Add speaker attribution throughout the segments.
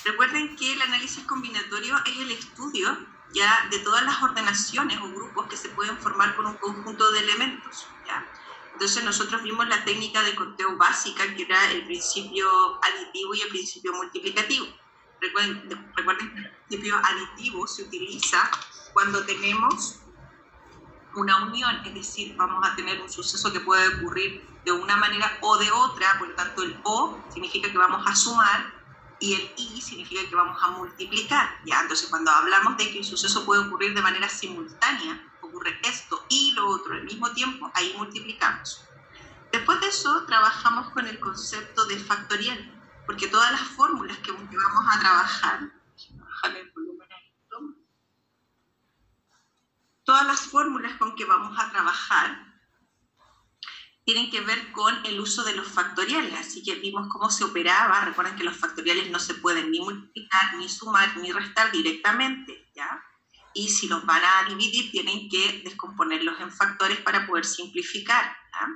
Speaker 1: Recuerden que el análisis combinatorio es el estudio ya de todas las ordenaciones o grupos que se pueden formar con un conjunto de elementos, ¿ya? Entonces nosotros vimos la técnica de conteo básica, que era el principio aditivo y el principio multiplicativo. Recuerden que el principio aditivo se utiliza cuando tenemos una unión, es decir, vamos a tener un suceso que puede ocurrir de una manera o de otra, por lo tanto el O significa que vamos a sumar y el I significa que vamos a multiplicar, ¿ya? Entonces cuando hablamos de que un suceso puede ocurrir de manera simultánea, ocurre esto y lo otro al mismo tiempo, ahí multiplicamos. Después de eso trabajamos con el concepto de factorial, porque todas las fórmulas que vamos a trabajar, todas las fórmulas con que vamos a trabajar tienen que ver con el uso de los factoriales, así que vimos cómo se operaba. Recuerden que los factoriales no se pueden ni multiplicar, ni sumar, ni restar directamente, ¿ya? Y si los van a dividir, tienen que descomponerlos en factores para poder simplificar, ¿ya?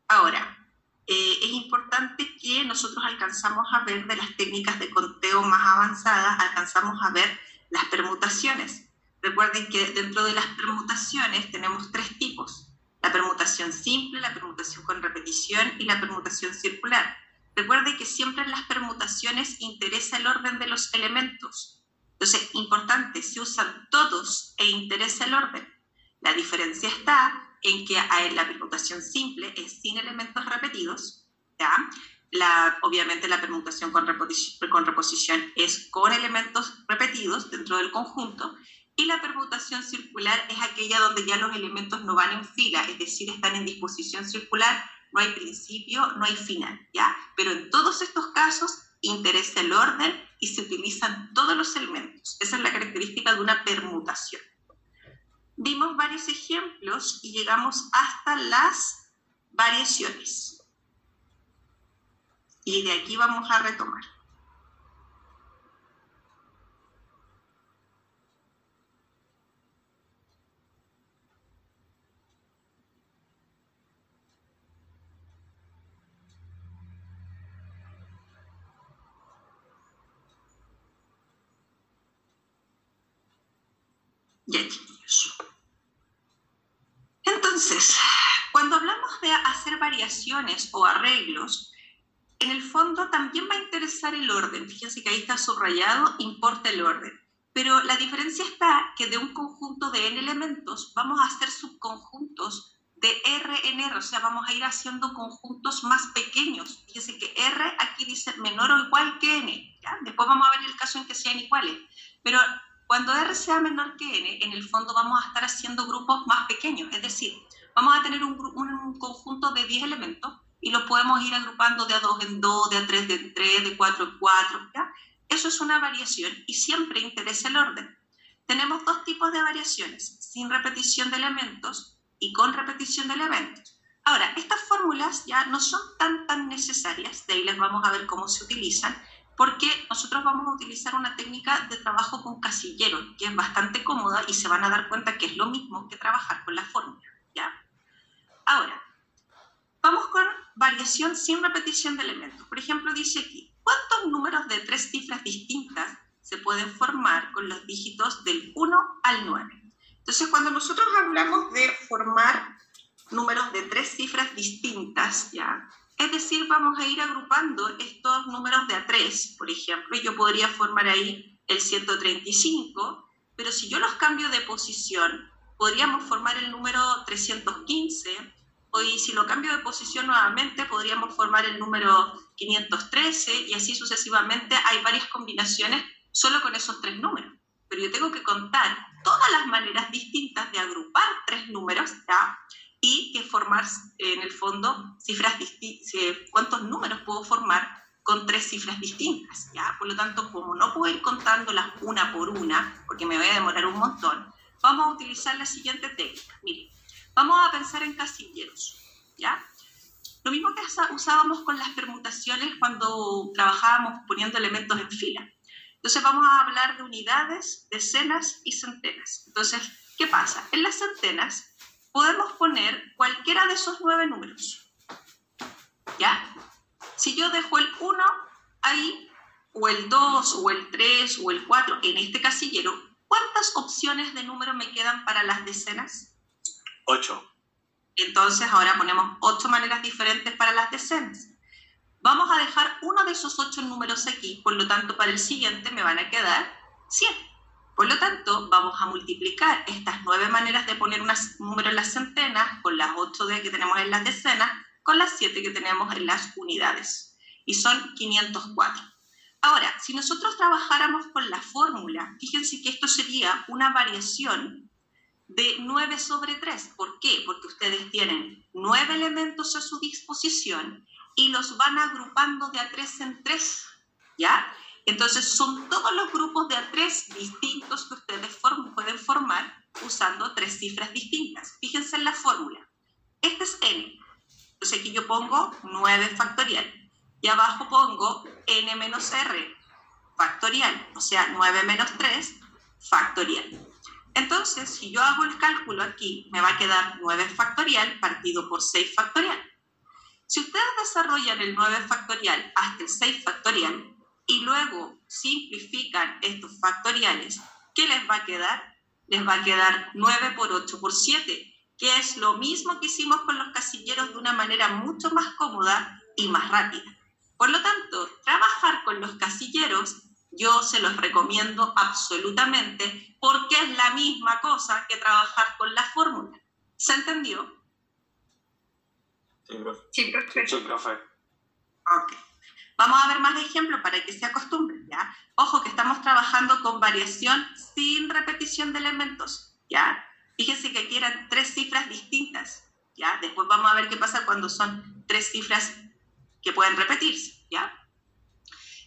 Speaker 1: Ahora, es importante que nosotros alcanzamos a ver de las técnicas de conteo más avanzadas, alcanzamos a ver las permutaciones. Recuerden que dentro de las permutaciones tenemos tres tipos: la permutación simple, la permutación con repetición y la permutación circular. Recuerden que siempre en las permutaciones interesa el orden de los elementos. Entonces, importante, se usan todos e interesa el orden. La diferencia está en que la permutación simple es sin elementos repetidos, ¿ya? Obviamente la permutación con reposición es con elementos repetidos dentro del conjunto, y la permutación circular es aquella donde ya los elementos no van en fila, es decir, están en disposición circular, no hay principio, no hay final, ¿ya? Pero en todos estos casos interesa el orden y se utilizan todos los elementos. Esa es la característica de una permutación. Vimos varios ejemplos y llegamos hasta las variaciones. Y de aquí vamos a retomar. Ya, chiquillos. Entonces, cuando hablamos de hacer variaciones o arreglos, en el fondo también va a interesar el orden. Fíjense que ahí está subrayado, importa el orden. Pero la diferencia está que de un conjunto de n elementos vamos a hacer subconjuntos de R en R, o sea, vamos a ir haciendo conjuntos más pequeños. Fíjense que R aquí dice menor o igual que n, ¿ya? Después vamos a ver el caso en que sean iguales. Pero cuando R sea menor que n, en el fondo vamos a estar haciendo grupos más pequeños. Es decir, vamos a tener un conjunto de 10 elementos y los podemos ir agrupando de a 2 en 2, de a 3 en 3, de 4 en 4, ¿ya? Eso es una variación y siempre interesa el orden. Tenemos dos tipos de variaciones: sin repetición de elementos y con repetición de elementos. Ahora, estas fórmulas ya no son tan necesarias, de ahí les vamos a ver cómo se utilizan, porque nosotros vamos a utilizar una técnica de trabajo con casillero, que es bastante cómoda y se van a dar cuenta que es lo mismo que trabajar con la fórmula, ¿ya? Ahora, vamos con variación sin repetición de elementos. Por ejemplo, dice aquí, ¿cuántos números de 3 cifras distintas se pueden formar con los dígitos del 1 al 9? Entonces, cuando nosotros hablamos de formar números de 3 cifras distintas, ¿ya? Es decir, vamos a ir agrupando estos números de a 3, por ejemplo, yo podría formar ahí el 135, pero si yo los cambio de posición, podríamos formar el número 315, y si lo cambio de posición nuevamente, podríamos formar el número 513, y así sucesivamente. Hay varias combinaciones solo con esos 3 números. Pero yo tengo que contar todas las maneras distintas de agrupar 3 números, ¿ya? Y que formar, en el fondo, cifras distintas. ¿Cuántos números puedo formar con 3 cifras distintas? ¿Ya? Por lo tanto, como no puedo ir contándolas una por una, porque me voy a demorar un montón, vamos a utilizar la siguiente técnica. Miren, vamos a pensar en casilleros, ¿ya? Lo mismo que usábamos con las permutaciones cuando trabajábamos poniendo elementos en fila. Entonces vamos a hablar de unidades, decenas y centenas. Entonces, ¿qué pasa? En las centenas podemos poner cualquiera de esos 9 números, ¿ya? Si yo dejo el 1 ahí, o el 2, o el 3, o el 4, en este casillero, ¿cuántas opciones de número me quedan para las decenas?
Speaker 2: 8.
Speaker 1: Entonces ahora ponemos 8 maneras diferentes para las decenas. Vamos a dejar uno de esos 8 números aquí, por lo tanto para el siguiente me van a quedar 7. Por lo tanto, vamos a multiplicar estas 9 maneras de poner un número en las centenas con las 8 que tenemos en las decenas, con las 7 que tenemos en las unidades. Y son 504. Ahora, si nosotros trabajáramos con la fórmula, fíjense que esto sería una variación de 9 sobre 3. ¿Por qué? Porque ustedes tienen 9 elementos a su disposición y los van agrupando de a 3 en 3, ¿ya? Entonces son todos los grupos de a 3 distintos que ustedes pueden formar usando 3 cifras distintas. Fíjense en la fórmula. Este es n. Entonces aquí yo pongo 9 factorial. Y abajo pongo n menos r factorial. O sea, 9 menos 3 factorial. Entonces, si yo hago el cálculo aquí, me va a quedar 9 factorial partido por 6 factorial. Si ustedes desarrollan el 9 factorial hasta el 6 factorial y luego simplifican estos factoriales, ¿qué les va a quedar? Les va a quedar 9 por 8 por 7, que es lo mismo que hicimos con los casilleros de una manera mucho más cómoda y más rápida. Por lo tanto, trabajar con los casilleros yo se los recomiendo absolutamente porque es la misma cosa que trabajar con la fórmula. ¿Se entendió?
Speaker 2: Sí, profe.
Speaker 1: Sí, perfecto.
Speaker 2: Sí, profe.
Speaker 1: Ok. Vamos a ver más ejemplos para que se acostumbren, ¿ya? Ojo que estamos trabajando con variación sin repetición de elementos, ¿ya? Fíjense que aquí eran 3 cifras distintas, ¿ya? Después vamos a ver qué pasa cuando son 3 cifras que pueden repetirse, ¿ya?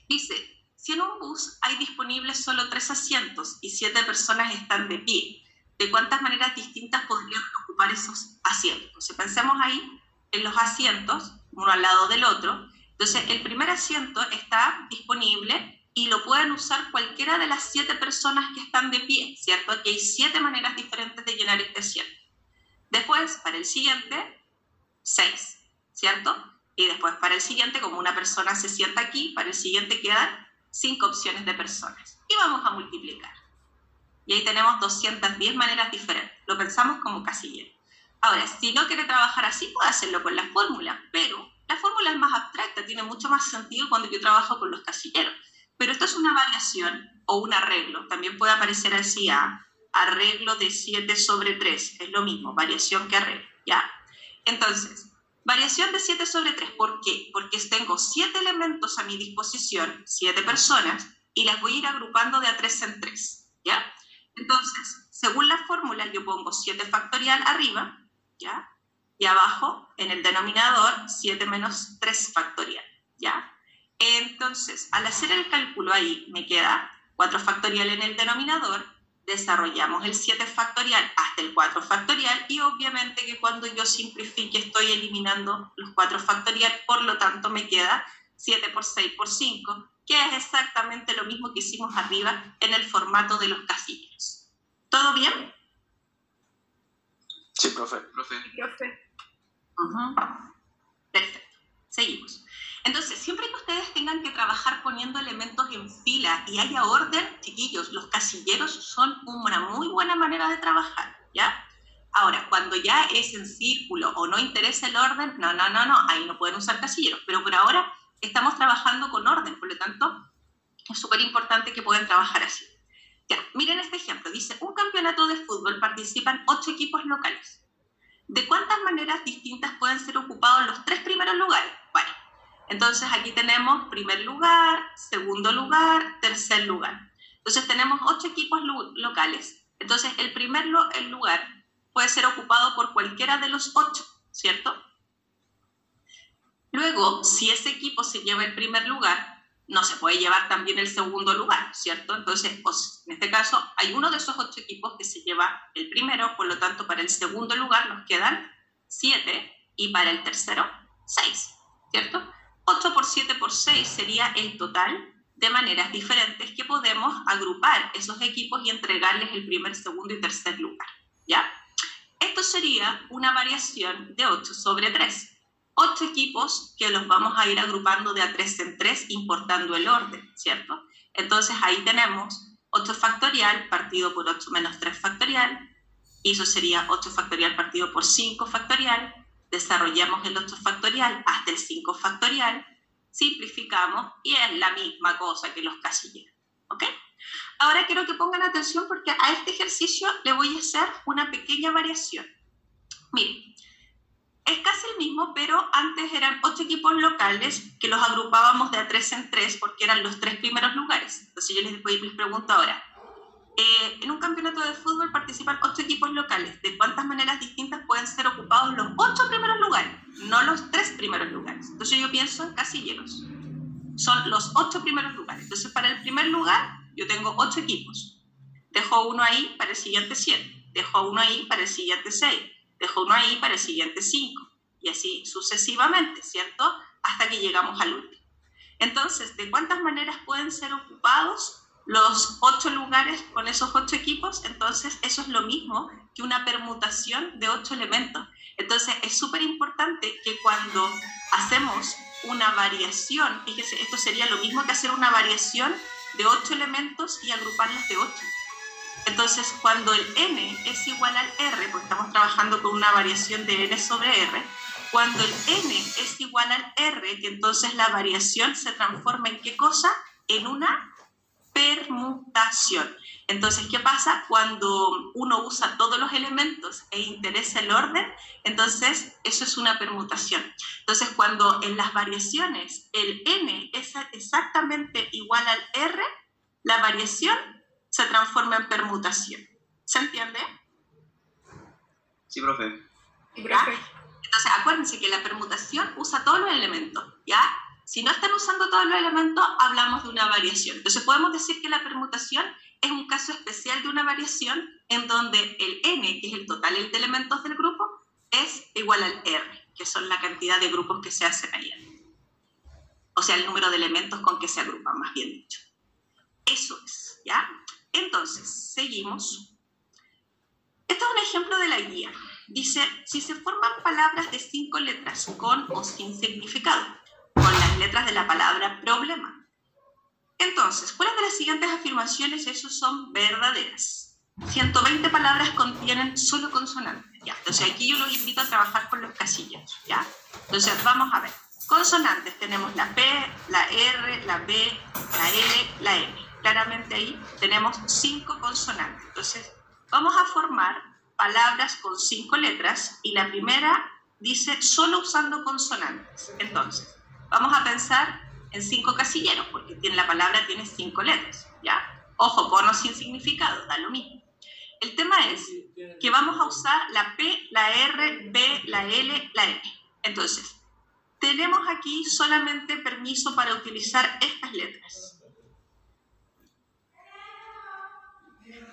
Speaker 1: Dice, si en un bus hay disponibles solo 3 asientos y 7 personas están de pie, ¿de cuántas maneras distintas podrían ocupar esos asientos? Entonces pensemos ahí en los asientos, uno al lado del otro. Entonces el primer asiento está disponible y lo pueden usar cualquiera de las 7 personas que están de pie, ¿cierto? Aquí hay 7 maneras diferentes de llenar este asiento. Después, para el siguiente, 6, ¿cierto? Y después para el siguiente, como una persona se sienta aquí, para el siguiente quedan 5 opciones de personas. Y vamos a multiplicar. Y ahí tenemos 210 maneras diferentes. Lo pensamos como casillero. Ahora, si no quiere trabajar así, puede hacerlo con la fórmula, pero la fórmula es más abstracta, tiene mucho más sentido cuando yo trabajo con los casilleros. Pero esto es una variación o un arreglo. También puede aparecer así arreglo de 7 sobre 3. Es lo mismo, variación que arreglo, ¿ya? Entonces, variación de 7 sobre 3. ¿Por qué? Porque tengo 7 elementos a mi disposición, 7 personas, y las voy a ir agrupando de a 3 en 3, ¿ya? Entonces, según la fórmula, yo pongo 7 factorial arriba, ¿ya? Y abajo, en el denominador, 7 menos 3 factorial, ¿ya? Entonces, al hacer el cálculo ahí, me queda 4 factorial en el denominador, desarrollamos el 7 factorial hasta el 4 factorial y obviamente que cuando yo simplifique estoy eliminando los 4 factorial, por lo tanto me queda 7 por 6 por 5, que es exactamente lo mismo que hicimos arriba en el formato de los casilleros. ¿Todo bien?
Speaker 2: Sí, profe.
Speaker 1: Perfecto. Seguimos. Entonces, siempre que ustedes tengan que trabajar poniendo elementos en fila y haya orden, chiquillos, los casilleros son una muy buena manera de trabajar, ¿ya? Ahora, cuando ya es en círculo o no interesa el orden, no, ahí no pueden usar casilleros, pero por ahora estamos trabajando con orden, por lo tanto, es súper importante que puedan trabajar así. Ya, miren este ejemplo, dice, un campeonato de fútbol participan 8 equipos locales. ¿De cuántas maneras distintas pueden ser ocupados los 3 primeros lugares? Bueno, entonces aquí tenemos primer lugar, segundo lugar, tercer lugar. Entonces tenemos 8 equipos locales. Entonces el primer lugar puede ser ocupado por cualquiera de los 8, ¿cierto? Luego, si ese equipo se lleva el primer lugar, no se puede llevar también el segundo lugar, ¿cierto? Entonces, pues, en este caso, hay uno de esos 8 equipos que se lleva el primero, por lo tanto, para el segundo lugar nos quedan 7 y para el tercero, 6, ¿cierto? 8 por 7 por 6 sería el total de maneras diferentes que podemos agrupar esos equipos y entregarles el primer, segundo y tercer lugar, ¿ya? Esto sería una variación de 8 sobre 3. 8 equipos que los vamos a ir agrupando de a 3 en 3, importando el orden, ¿cierto? Entonces ahí tenemos 8 factorial partido por 8 menos 3 factorial, y eso sería 8 factorial partido por 5 factorial. Desarrollamos el 8 factorial hasta el 5 factorial, simplificamos y es la misma cosa que los casilleros, ¿ok? Ahora quiero que pongan atención porque a este ejercicio le voy a hacer una pequeña variación. Miren, es casi el mismo, pero antes eran 8 equipos locales que los agrupábamos de a 3 en 3 porque eran los 3 primeros lugares. Entonces yo les pregunto ahora, en un campeonato de fútbol participan 8 equipos locales. ¿De cuántas maneras distintas pueden ser ocupados los 8 primeros lugares? No los 3 primeros lugares. Entonces yo pienso en casilleros. Son los 8 primeros lugares. Entonces para el primer lugar yo tengo 8 equipos. Dejo uno ahí para el siguiente 7. Dejo uno ahí para el siguiente 6. Dejo uno ahí para el siguiente 5. Y así sucesivamente, ¿cierto? Hasta que llegamos al último. Entonces, ¿de cuántas maneras pueden ser ocupados los 8 lugares con esos 8 equipos? Entonces eso es lo mismo que una permutación de 8 elementos. Entonces es súper importante que cuando hacemos una variación, fíjese, esto sería lo mismo que hacer una variación de 8 elementos y agruparlos de 8. Entonces cuando el n es igual al r, porque estamos trabajando con una variación de n sobre r, cuando el n es igual al r, que entonces la variación se transforma en ¿qué cosa? En una permutación. Entonces, ¿qué pasa? Cuando uno usa todos los elementos e interesa el orden, entonces eso es una permutación. Entonces, cuando en las variaciones el n es exactamente igual al r, la variación se transforma en permutación. ¿Se entiende?
Speaker 2: Sí, profe.
Speaker 1: ¿Ya? Entonces, acuérdense que la permutación usa todos los elementos, ¿ya? Si no están usando todos los elementos, hablamos de una variación. Entonces podemos decir que la permutación es un caso especial de una variación en donde el n, que es el total de elementos del grupo, es igual al r, que son la cantidad de grupos que se hacen ahí. O sea, el número de elementos con que se agrupan, más bien dicho. Eso es, ¿ya? Entonces, seguimos. Este es un ejemplo de la guía. Dice, si se forman palabras de 5 letras con o sin significado, con las letras de la palabra problema. Entonces, ¿cuáles de las siguientes afirmaciones esos son verdaderas? 120 palabras contienen solo consonantes, ¿ya? Entonces aquí yo los invito a trabajar con los casillas, ¿ya? Entonces vamos a ver. Consonantes, tenemos la P, la R, la B, la L, la M. Claramente ahí tenemos 5 consonantes. Entonces vamos a formar palabras con 5 letras y la primera dice solo usando consonantes. Entonces, vamos a pensar en 5 casilleros, porque la palabra tiene 5 letras, ¿ya? Ojo, con o sin significado, da lo mismo. El tema es que vamos a usar la P, la R, B, la L, la M. Entonces, tenemos aquí solamente permiso para utilizar estas letras.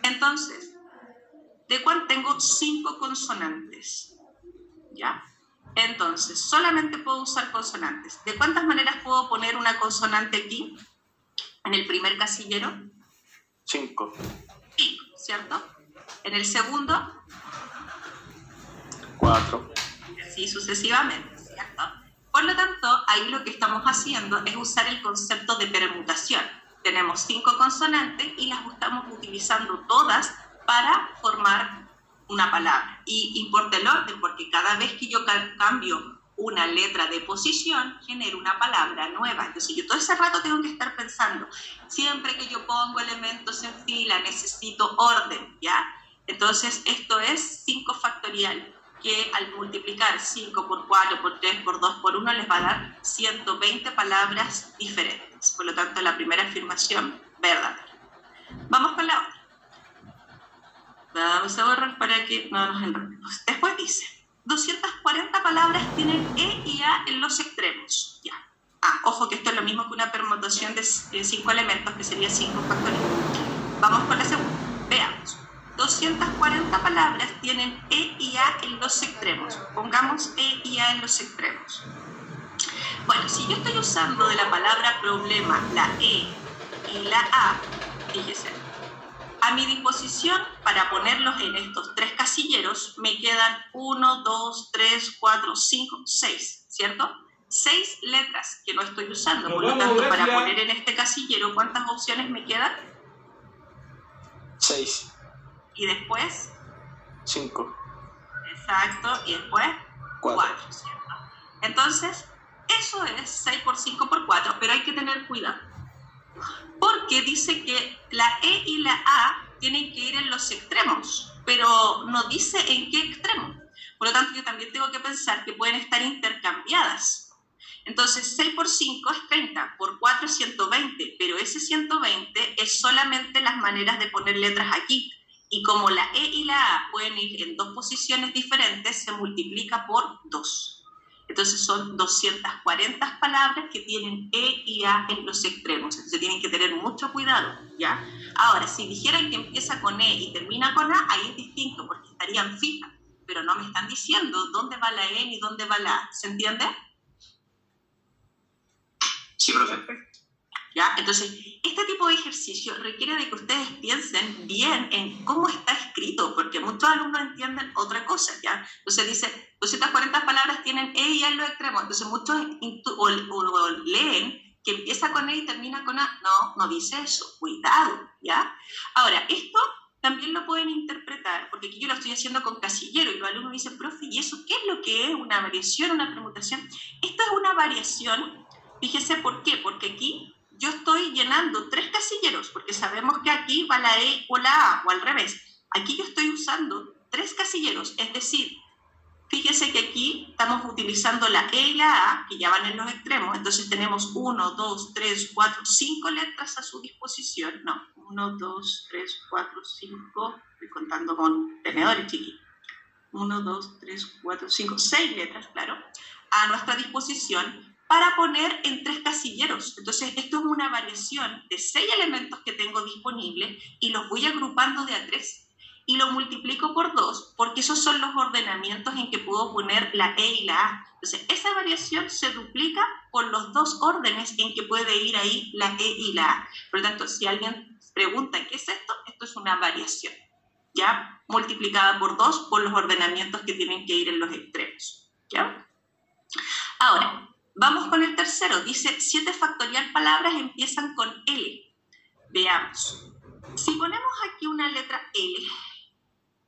Speaker 1: Entonces, ¿de cuál tengo 5 consonantes? ¿Ya? Entonces, solamente puedo usar consonantes. ¿De cuántas maneras puedo poner una consonante aquí? En el primer casillero.
Speaker 2: 5.
Speaker 1: 5, ¿cierto? En el segundo.
Speaker 2: 4.
Speaker 1: Así sucesivamente, ¿cierto? Por lo tanto, ahí lo que estamos haciendo es usar el concepto de permutación. Tenemos 5 consonantes y las estamos utilizando todas para formar una palabra. Y importa el orden, porque cada vez que yo cambio una letra de posición, genero una palabra nueva. Entonces yo todo ese rato tengo que estar pensando, siempre que yo pongo elementos en fila, necesito orden, ¿ya? Entonces esto es 5 factorial, que al multiplicar 5 por 4, por 3, por 2, por 1, les va a dar 120 palabras diferentes. Por lo tanto, la primera afirmación, verdadera. Vamos con la otra. Vamos a borrar para que no nos enredemos. Después dice, 240 palabras tienen E y A en los extremos. Ya. Ojo que esto es lo mismo que una permutación de 5 elementos, que sería 5 factorial. Vamos con la segunda. Veamos. 240 palabras tienen E y A en los extremos. Pongamos E y A en los extremos. Bueno, si yo estoy usando de la palabra problema la E y la A, fíjese, a mi disposición para ponerlos en estos 3 casilleros me quedan 1, 2, 3, 4, 5, 6. ¿cierto? 6 letras que no estoy usando, por lo tanto, para poner en este casillero, ¿cuántas opciones me quedan?
Speaker 2: 6.
Speaker 1: Y después
Speaker 2: 5.
Speaker 1: Exacto, y después 4, ¿cierto? Entonces, eso es 6 por 5 por 4, pero hay que tener cuidado, porque dice que la E y la A tienen que ir en los extremos, pero no dice en qué extremo. Por lo tanto, yo también tengo que pensar que pueden estar intercambiadas. Entonces, 6 por 5 es 30, por 4 es 120, pero ese 120 es solamente las maneras de poner letras aquí. Y como la E y la A pueden ir en 2 posiciones diferentes, se multiplica por 2. Entonces son 240 palabras que tienen E y A en los extremos. Entonces tienen que tener mucho cuidado, ¿ya? Ahora, si dijeran que empieza con E y termina con A, ahí es distinto, porque estarían fijas. Pero no me están diciendo dónde va la E ni dónde va la A. ¿Se entiende?
Speaker 2: Sí, profe.
Speaker 1: ¿Ya? Entonces, este tipo de ejercicio requiere de que ustedes piensen bien en cómo está escrito, porque muchos alumnos entienden otra cosa, ¿ya? Entonces dice, 240 palabras tienen E y A en los extremos, entonces muchos o leen que empieza con E y termina con A. No, no dice eso, cuidado, ¿ya? Ahora, esto también lo pueden interpretar, porque aquí yo lo estoy haciendo con casillero, y los alumnos dicen, profe, ¿y eso qué es lo que es? ¿Una variación, una permutación? Esto es una variación, fíjese por qué, porque aquí yo estoy llenando 3 casilleros, porque sabemos que aquí va la E o la A, o al revés. Aquí yo estoy usando 3 casilleros, es decir, fíjese que aquí estamos utilizando la E y la A, que ya van en los extremos, entonces tenemos 1, 2, 3, 4, 5 letras a su disposición. No, 1, 2, 3, 4, 5, estoy contando con tenedores chiquitos. 1, 2, 3, 4, 5, 6 letras, claro, a nuestra disposición, para poner en 3 casilleros. Entonces, esto es una variación de 6 elementos que tengo disponibles y los voy agrupando de a 3. Y lo multiplico por 2, porque esos son los ordenamientos en que puedo poner la E y la A. Entonces, esa variación se duplica por los 2 órdenes en que puede ir ahí la E y la A. Por lo tanto, si alguien pregunta qué es esto, esto es una variación, ¿ya? Multiplicada por 2 por los ordenamientos que tienen que ir en los extremos, ¿ya? Ahora, vamos con el tercero. Dice, 7 factorial palabras empiezan con L. Veamos. Si ponemos aquí una letra L,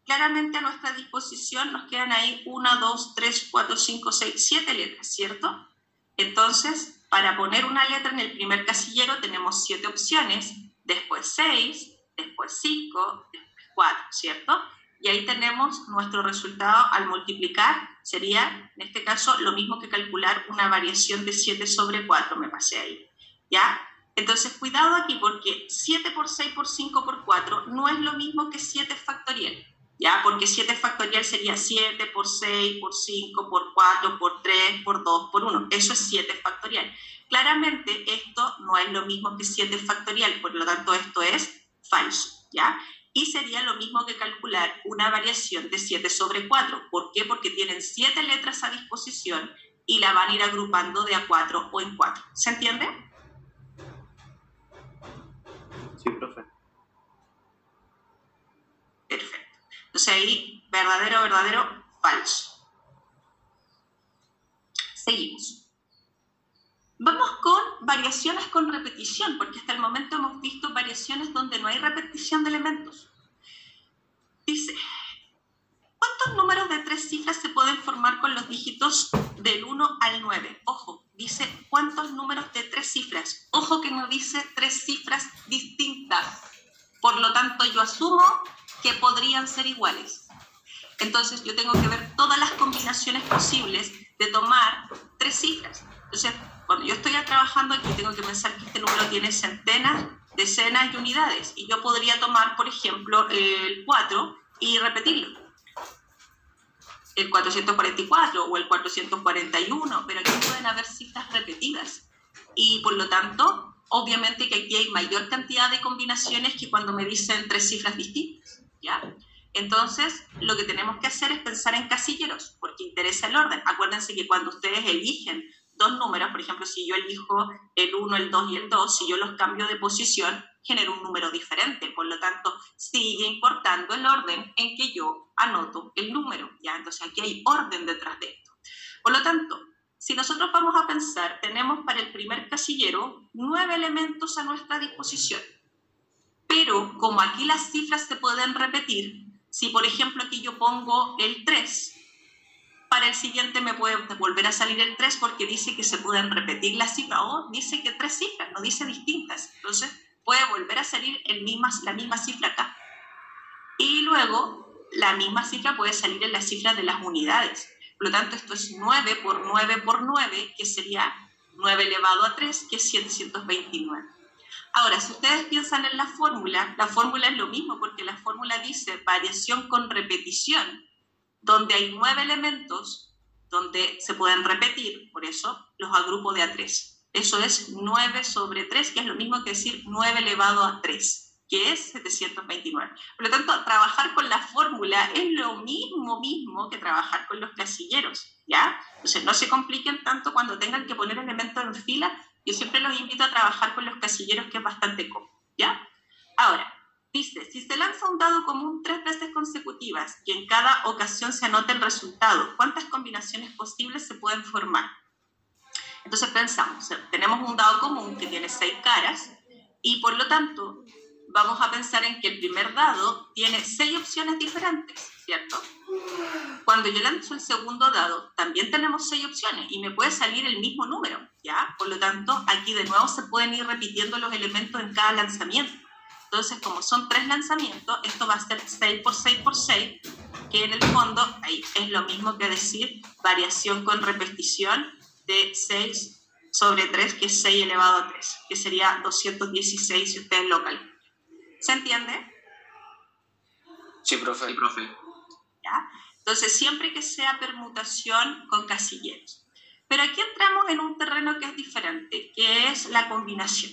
Speaker 1: claramente a nuestra disposición nos quedan ahí 1, 2, 3, 4, 5, 6, 7 letras, ¿cierto? Entonces, para poner una letra en el primer casillero tenemos 7 opciones, después 6, después 5, después 4, ¿cierto? Y ahí tenemos nuestro resultado al multiplicar, sería, en este caso, lo mismo que calcular una variación de 7 sobre 4, me pasé ahí, ¿ya? Entonces, cuidado aquí, porque 7 por 6 por 5 por 4 no es lo mismo que 7 factorial, ¿ya? Porque 7 factorial sería 7 por 6 por 5 por 4 por 3 por 2 por 1. Eso es 7 factorial. Claramente, esto no es lo mismo que 7 factorial, por lo tanto, esto es falso, ¿ya? Y sería lo mismo que calcular una variación de 7 sobre 4. ¿Por qué? Porque tienen 7 letras a disposición y la van a ir agrupando de a 4 o en 4. ¿Se entiende?
Speaker 2: Sí, profe.
Speaker 1: Perfecto. Entonces ahí, verdadero, verdadero, falso. Seguimos. Vamos con variaciones con repetición, porque hasta el momento hemos visto variaciones donde no hay repetición de elementos. Dice, ¿cuántos números de 3 cifras se pueden formar con los dígitos del 1 al 9? Ojo, dice cuántos números de 3 cifras. Ojo que no dice 3 cifras distintas. Por lo tanto, yo asumo que podrían ser iguales. Entonces, yo tengo que ver todas las combinaciones posibles de tomar 3 cifras. Entonces, cuando yo estoy trabajando aquí, tengo que pensar que este número tiene centenas, decenas y unidades. Y yo podría tomar, por ejemplo, el 4 y repetirlo. El 444 o el 441, pero aquí pueden haber cifras repetidas. Y por lo tanto, obviamente que aquí hay mayor cantidad de combinaciones que cuando me dicen 3 cifras distintas, ¿ya? Entonces, lo que tenemos que hacer es pensar en casilleros, porque interesa el orden. Acuérdense que cuando ustedes eligen 2 números, por ejemplo, si yo elijo el 1, el 2 y el 2, si yo los cambio de posición, genero un número diferente. Por lo tanto, sigue importando el orden en que yo anoto el número, ¿ya? Entonces, aquí hay orden detrás de esto. Por lo tanto, Si nosotros vamos a pensar, tenemos para el primer casillero 9 elementos a nuestra disposición. Pero como aquí las cifras se pueden repetir, si por ejemplo aquí yo pongo el 3, para el siguiente me puede volver a salir el 3 porque dice que se pueden repetir las cifras, o dice que 3 cifras, no dice distintas. Entonces puede volver a salir la misma cifra acá. Y luego la misma cifra puede salir en las cifras de las unidades. Por lo tanto, esto es 9 por 9 por 9, que sería 9 elevado a 3, que es 729. Ahora, si ustedes piensan en la fórmula es lo mismo, porque la fórmula dice variación con repetición, donde hay 9 elementos, donde se pueden repetir, por eso los agrupo de a 3. Eso es 9 sobre 3, que es lo mismo que decir 9 elevado a 3, que es 729. Por lo tanto, trabajar con la fórmula es lo mismo que trabajar con los casilleros, ¿ya? Entonces, no se compliquen tanto cuando tengan que poner elementos en fila. Yo siempre los invito a trabajar con los casilleros, que es bastante cómodo, ¿ya? Ahora, dice, si se lanza un dado común 3 veces consecutivas y en cada ocasión se anota el resultado, ¿cuántas combinaciones posibles se pueden formar? Entonces pensamos, tenemos un dado común que tiene 6 caras y por lo tanto vamos a pensar en que el primer dado tiene 6 opciones diferentes, ¿cierto? Cuando yo lanzo el segundo dado, también tenemos 6 opciones y me puede salir el mismo número, ¿ya? Por lo tanto, aquí de nuevo se pueden ir repitiendo los elementos en cada lanzamiento. Entonces, como son 3 lanzamientos, esto va a ser 6 por 6 por 6, que en el fondo ahí es lo mismo que decir variación con repetición de 6 sobre 3, que es 6 elevado a 3, que sería 216 si ustedes lo calculan. ¿Se entiende?
Speaker 2: Sí, profe.
Speaker 3: Sí, profe.
Speaker 1: ¿Ya? Entonces, siempre que sea permutación con casilleros. Pero aquí entramos en un terreno que es diferente, que es la combinación.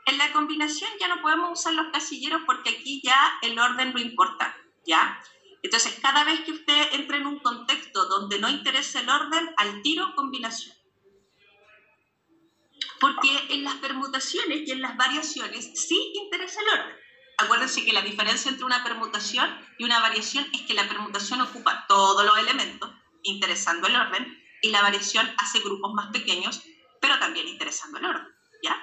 Speaker 1: En la combinación ya no podemos usar los casilleros porque aquí ya el orden lo importa, ¿ya? Entonces, cada vez que usted entre en un contexto donde no interesa el orden, al tiro combinación. Porque en las permutaciones y en las variaciones sí interesa el orden. Acuérdense que la diferencia entre una permutación y una variación es que la permutación ocupa todos los elementos, interesando el orden, y la variación hace grupos más pequeños, pero también interesando el orden, ¿ya?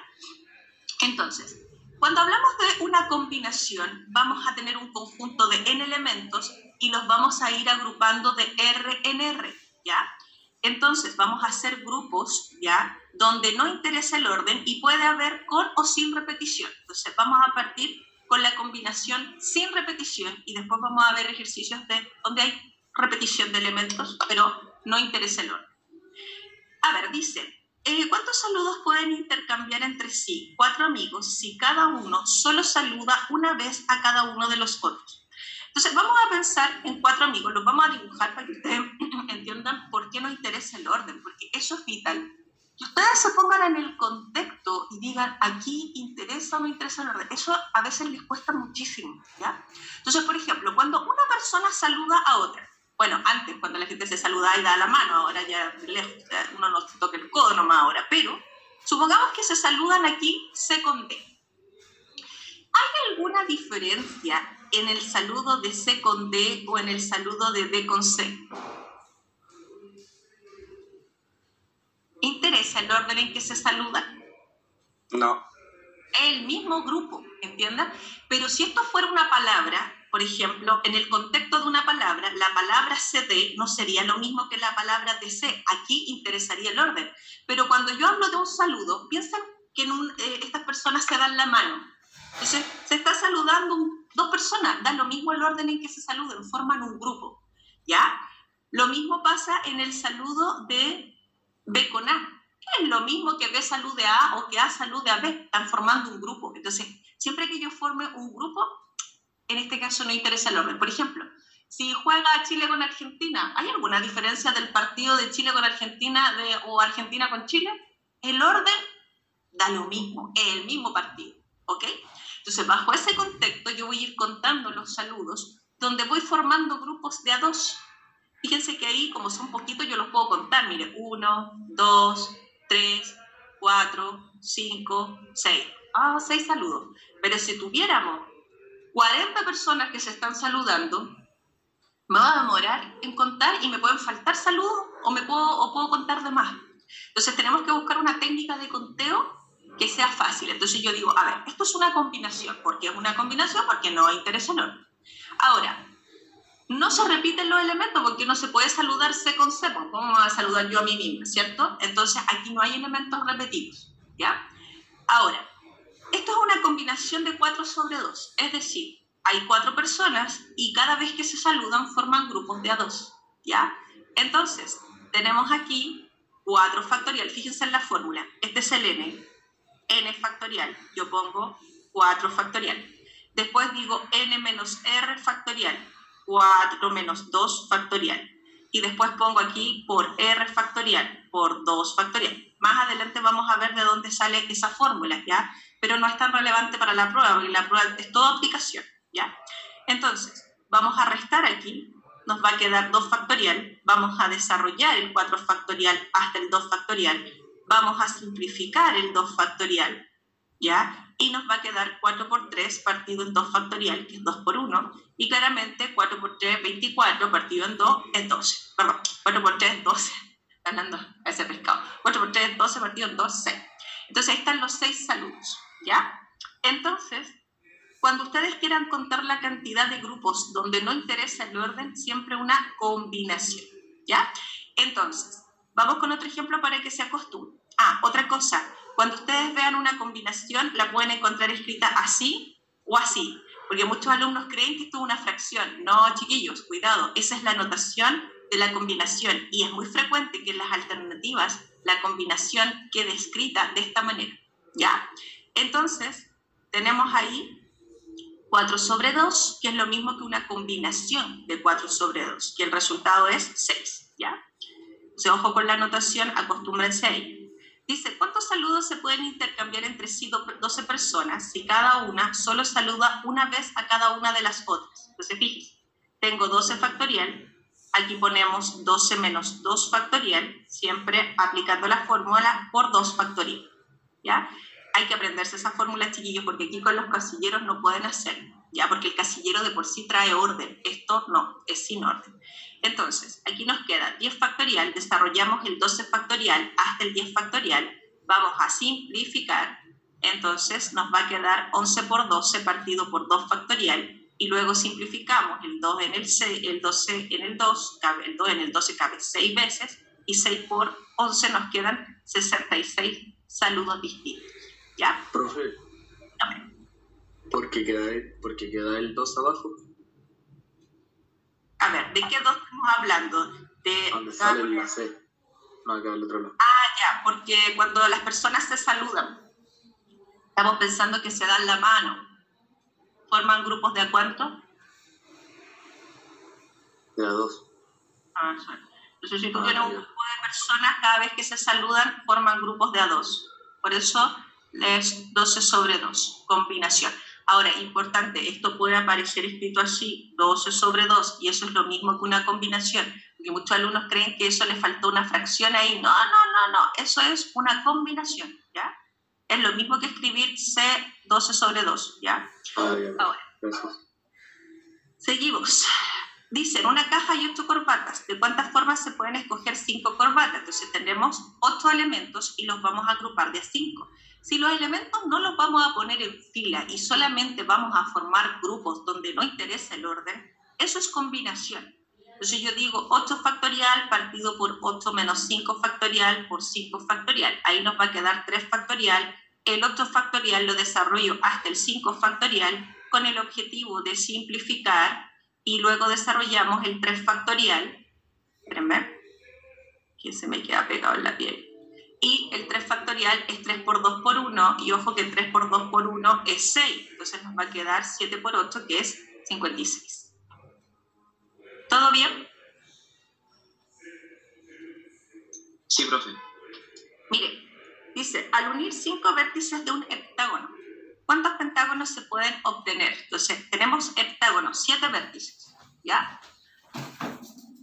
Speaker 1: Entonces, cuando hablamos de una combinación, vamos a tener un conjunto de n elementos y los vamos a ir agrupando de R en R, ¿ya? Entonces, vamos a hacer grupos, ¿ya?, donde no interesa el orden y puede haber con o sin repetición. Entonces, vamos a partir con la combinación sin repetición y después vamos a ver ejercicios donde hay repetición de elementos, pero no interesa el orden. A ver, dice, ¿cuántos saludos pueden intercambiar entre sí 4 amigos si cada uno solo saluda una vez a cada uno de los otros? Entonces, vamos a pensar en 4 amigos, los vamos a dibujar para que ustedes entiendan por qué no interesa el orden, porque eso es vital. Que ustedes se pongan en el contexto y digan, aquí interesa o no interesa el orden. Eso a veces les cuesta muchísimo, ¿ya? Entonces, por ejemplo, cuando una persona saluda a otra, bueno, antes cuando la gente se saludaba y daba la mano, ahora ya de lejos, uno no se toca el codo nomás ahora, pero supongamos que se saludan aquí C con D. ¿Hay alguna diferencia en el saludo de C con D o en el saludo de D con C? ¿Interesa el orden en que se saludan?
Speaker 2: No.
Speaker 1: El mismo grupo, ¿entienden? Pero si esto fuera una palabra, por ejemplo, en el contexto de una palabra, la palabra CD no sería lo mismo que la palabra DC. Aquí interesaría el orden. Pero cuando yo hablo de un saludo, piensen que estas personas se dan la mano. Entonces, se está saludando 2 personas, da lo mismo el orden en que se saluden, forman un grupo, ¿ya? Lo mismo pasa en el saludo de B con A. Es lo mismo que B salude a A o que A salude a B, están formando un grupo. Entonces, siempre que yo forme un grupo, en este caso no interesa el orden. Por ejemplo, si juega Chile con Argentina, ¿hay alguna diferencia del partido de Chile con Argentina o Argentina con Chile? El orden da lo mismo, es el mismo partido, ¿ok? Entonces, bajo ese contexto, yo voy a ir contando los saludos, donde voy formando grupos de a 2. Fíjense que ahí, como son poquitos, yo los puedo contar. Mire, 1, 2, 3, 4, 5, 6. 6 saludos. Pero si tuviéramos 40 personas que se están saludando, me va a demorar en contar y me pueden faltar saludos o puedo contar de más. Entonces tenemos que buscar una técnica de conteo que sea fácil. Entonces yo digo, a ver, esto es una combinación. ¿Por qué es una combinación? Porque no interesa el orden. Ahora, no se repiten los elementos porque no se puede saludar C con C, ¿cómo me voy a saludar yo a mí misma, cierto? Entonces aquí no hay elementos repetidos, ¿ya? Ahora, esto es una combinación de 4 sobre 2, es decir, hay 4 personas y cada vez que se saludan forman grupos de a 2, ¿ya? Entonces, tenemos aquí 4 factorial, fíjense en la fórmula, este es el n factorial, yo pongo 4 factorial. Después digo n menos r factorial, 4 menos 2 factorial. Y después pongo aquí por r factorial, por 2 factorial. Más adelante vamos a ver de dónde sale esa fórmula, ¿ya? Pero no es tan relevante para la prueba, porque la prueba es toda aplicación, ¿ya? Entonces, vamos a restar aquí, nos va a quedar 2 factorial, vamos a desarrollar el 4 factorial hasta el 2 factorial, vamos a simplificar el 2 factorial, ¿ya? Y nos va a quedar 4 por 3 partido en 2 factorial, que es 2 por 1, y claramente 4 por 3, 24, partido en 2 es 12. Perdón, 4 por 3 es 12, ganando a ese pescado. 4 por 3 es 12, partido en 2, 6. Entonces ahí están los 6 saludos, ¿ya? Entonces, cuando ustedes quieran contar la cantidad de grupos donde no interesa el orden, siempre una combinación, ¿ya? Entonces, vamos con otro ejemplo para que se acostumbren. Otra cosa, cuando ustedes vean una combinación, la pueden encontrar escrita así o así, porque muchos alumnos creen que esto es una fracción. No, chiquillos, cuidado, esa es la notación de la combinación y es muy frecuente que en las alternativas la combinación quede escrita de esta manera, ¿ya? Entonces, tenemos ahí 4 sobre 2, que es lo mismo que una combinación de 4 sobre 2, que el resultado es 6, ¿ya? Entonces, ojo con la anotación, acostúmbrense ahí. Dice, ¿cuántos saludos se pueden intercambiar entre sí 12 personas si cada una solo saluda una vez a cada una de las otras? Entonces, fíjense, tengo 12 factorial, aquí ponemos 12 menos 2 factorial, siempre aplicando la fórmula por 2 factorial, ¿ya? Hay que aprenderse esa fórmula, chiquillos, porque aquí con los casilleros no pueden hacerlo, ¿ya? Porque el casillero de por sí trae orden, esto no, es sin orden. Entonces, aquí nos queda 10 factorial, desarrollamos el 12 factorial hasta el 10 factorial, vamos a simplificar, entonces nos va a quedar 11 por 12 partido por 2 factorial, y luego simplificamos el 2 en el 6, el 12 en el 2, cabe, el 2 en el 12 cabe 6 veces, y 6 por 11 nos quedan 66 saludos distintos, ¿ya?
Speaker 3: Profe, ¿por qué queda el 2 abajo?
Speaker 1: A ver, ¿de qué 2 estamos hablando? De
Speaker 3: ¿Dónde sale la C? No, acá al otro lado.
Speaker 1: Ya, porque cuando las personas se saludan, estamos pensando que se dan la mano. ¿Forman grupos de a cuánto?
Speaker 3: De a 2.
Speaker 1: Sí. Entonces, si tú tienes un grupo de personas, cada vez que se saludan, forman grupos de a 2. Por eso es 12 sobre 2, combinación. Ahora, importante, esto puede aparecer escrito así, 12 sobre 2, y eso es lo mismo que una combinación, porque muchos alumnos creen que eso le faltó una fracción ahí. No, eso es una combinación, ¿ya? Es lo mismo que escribir C 12 sobre 2, ¿ya? Ahora,
Speaker 3: gracias.
Speaker 1: Seguimos. Dice, en una caja hay 8 corbatas. ¿De cuántas formas se pueden escoger 5 corbatas? Entonces tenemos 8 elementos y los vamos a agrupar de a 5. Si los elementos no los vamos a poner en fila y solamente vamos a formar grupos donde no interesa el orden, eso es combinación. Entonces yo digo 8 factorial partido por 8 menos 5 factorial por 5 factorial. Ahí nos va a quedar 3 factorial. El 8 factorial lo desarrollo hasta el 5 factorial con el objetivo de simplificar y luego desarrollamos el 3 factorial. ¿Quieren ver? Que se me queda pegado en la piel. Y el 3 factorial es 3 por 2 por 1, y ojo que 3 por 2 por 1 es 6, entonces nos va a quedar 7 por 8, que es 56. ¿Todo bien?
Speaker 2: Sí, profe.
Speaker 1: Mire, dice, al unir 5 vértices de un heptágono, ¿cuántos pentágonos se pueden obtener? Entonces, tenemos heptágonos, 7 vértices, ¿ya?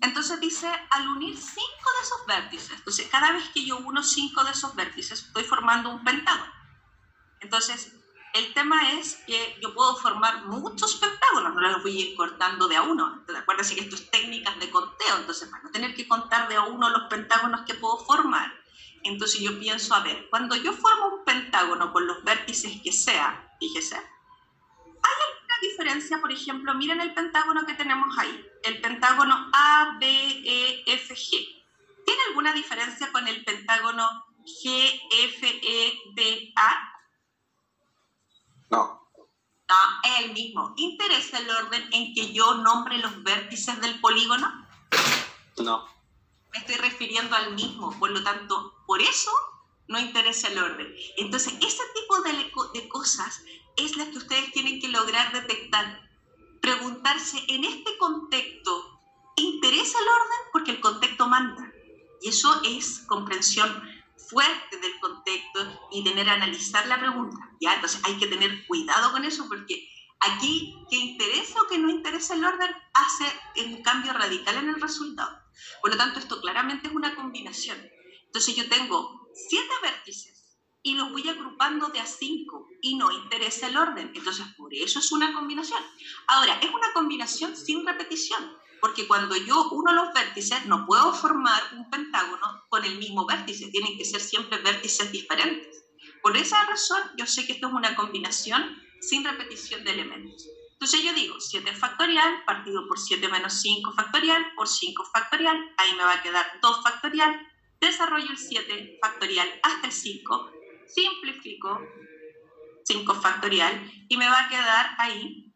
Speaker 1: Entonces dice, al unir 5 de esos vértices, entonces cada vez que yo uno 5 de esos vértices, estoy formando un pentágono. Entonces, El tema es que yo puedo formar muchos pentágonos, no los voy a ir cortando de a uno. Acuérdense que esto es técnicas de conteo, entonces para no tener que contar de a uno los pentágonos que puedo formar, entonces yo pienso, a ver, cuando yo formo un pentágono con los vértices que sea, fíjese, la diferencia, por ejemplo, miren el pentágono que tenemos ahí, el pentágono A, B, E, F, G. ¿Tiene alguna diferencia con el pentágono G, F, E, D, A?
Speaker 2: No.
Speaker 1: No, es el mismo. ¿Interesa el orden en que yo nombre los vértices del polígono?
Speaker 2: No.
Speaker 1: Me estoy refiriendo al mismo, por lo tanto, por eso no interesa el orden. Entonces, ese tipo de cosas es las que ustedes tienen que lograr detectar. Preguntarse, en este contexto, ¿interesa el orden? Porque el contexto manda. Y eso es comprensión fuerte del contexto y tener que analizar la pregunta. ¿Ya? Entonces, hay que tener cuidado con eso porque aquí, que interesa o que no interesa el orden, hace un cambio radical en el resultado. Por lo tanto, esto claramente es una combinación. Entonces, yo tengo 7 vértices y los voy agrupando de a 5 y no interesa el orden. Entonces, por eso es una combinación. Ahora, es una combinación sin repetición, porque cuando yo uno los vértices, no puedo formar un pentágono con el mismo vértice, tienen que ser siempre vértices diferentes. Por esa razón, yo sé que esto es una combinación sin repetición de elementos. Entonces yo digo 7 factorial partido por 7 menos 5 factorial por 5 factorial, ahí me va a quedar 2 factorial, desarrollo el 7 factorial hasta el 5, simplifico 5 factorial y me va a quedar ahí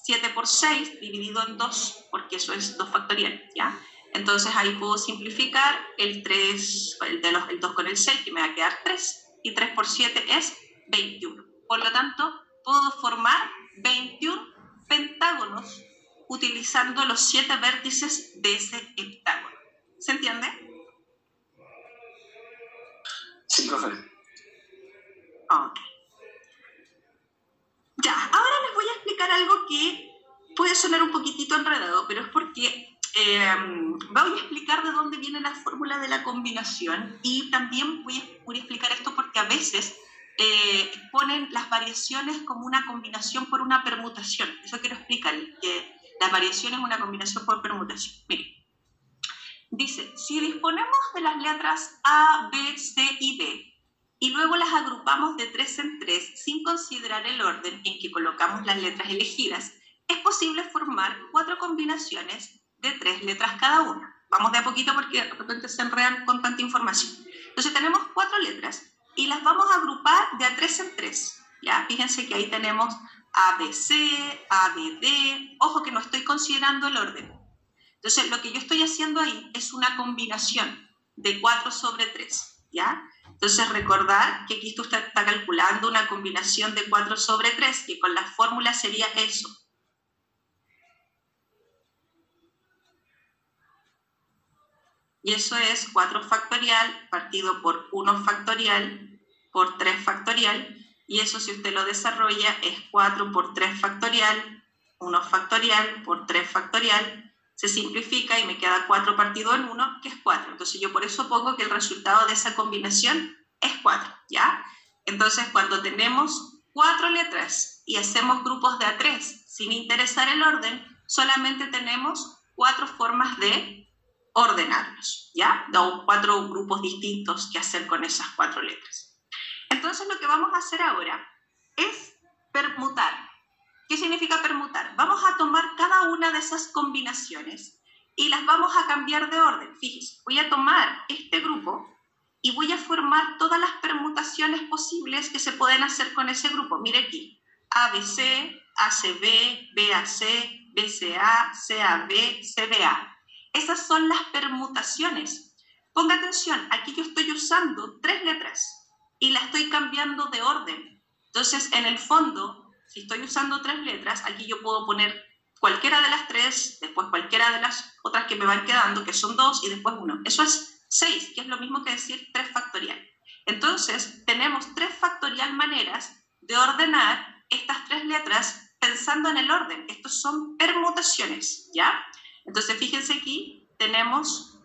Speaker 1: 7 por 6 dividido en 2, porque eso es 2 factorial, ¿ya? Entonces ahí puedo simplificar el 3, el 2 con el 6, que me va a quedar 3, y 3 por 7 es 21. Por lo tanto, puedo formar 21 pentágonos utilizando los 7 vértices de ese heptágono. ¿Se entiende?
Speaker 2: Sí, profe.
Speaker 1: Ok. Ya, ahora les voy a explicar algo que puede sonar un poquitito enredado, pero es porque voy a explicar de dónde viene la fórmula de la combinación y también voy a explicar esto porque a veces ponen las variaciones como una combinación por una permutación. Eso quiero explicar, que la variación es una combinación por permutación. Miren, dice, si disponemos de las letras A, B, C y D, y luego las agrupamos de 3 en 3 sin considerar el orden en que colocamos las letras elegidas, es posible formar 4 combinaciones de 3 letras cada una. Vamos de a poquito porque de repente se enredan con tanta información. Entonces tenemos 4 letras y las vamos a agrupar de a 3 en 3. ¿Ya? Fíjense que ahí tenemos ABC, ABD. Ojo que no estoy considerando el orden. Entonces lo que yo estoy haciendo ahí es una combinación de 4 sobre 3. ¿Ya? Entonces recordar que aquí usted está calculando una combinación de 4 sobre 3, que con la fórmula sería eso. Y eso es 4 factorial partido por 1 factorial por 3 factorial. Y eso, si usted lo desarrolla, es 4 por 3 factorial, 1 factorial por 3 factorial. Se simplifica y me queda 4 partido en 1, que es 4. Entonces yo por eso pongo que el resultado de esa combinación es 4, ¿ya? Entonces cuando tenemos 4 letras y hacemos grupos de a 3 sin interesar el orden, solamente tenemos 4 formas de ordenarlos, ¿ya? O 4 grupos distintos que hacer con esas 4 letras. Entonces lo que vamos a hacer ahora es permutar. ¿Qué significa permutar? Vamos a tomar cada una de esas combinaciones y las vamos a cambiar de orden. Fíjense, voy a tomar este grupo y voy a formar todas las permutaciones posibles que se pueden hacer con ese grupo. Mire aquí, ABC, ACB, BAC, BCA, CAB, CBA. Esas son las permutaciones. Ponga atención, aquí yo estoy usando 3 letras y las estoy cambiando de orden. Entonces, en el fondo, si estoy usando 3 letras, aquí yo puedo poner cualquiera de las 3, después cualquiera de las otras que me van quedando, que son 2, y después 1. Eso es 6, que es lo mismo que decir 3 factorial. Entonces, tenemos 3 factorial maneras de ordenar estas 3 letras pensando en el orden. Estos son permutaciones, ¿ya? Entonces, fíjense aquí, tenemos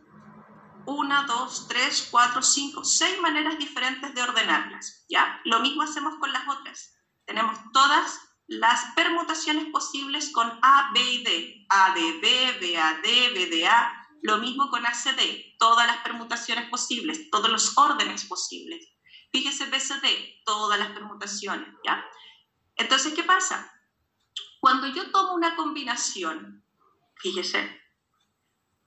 Speaker 1: 1, 2, 3, 4, 5, 6 maneras diferentes de ordenarlas, ¿ya? Lo mismo hacemos con las otras. Tenemos todas las permutaciones posibles con A, B y D. A de B, B a D, B de A. Lo mismo con ACD, todas las permutaciones posibles, todos los órdenes posibles. Fíjese BCD, todas las permutaciones, ¿ya? Entonces, ¿qué pasa? Cuando yo tomo una combinación, fíjese,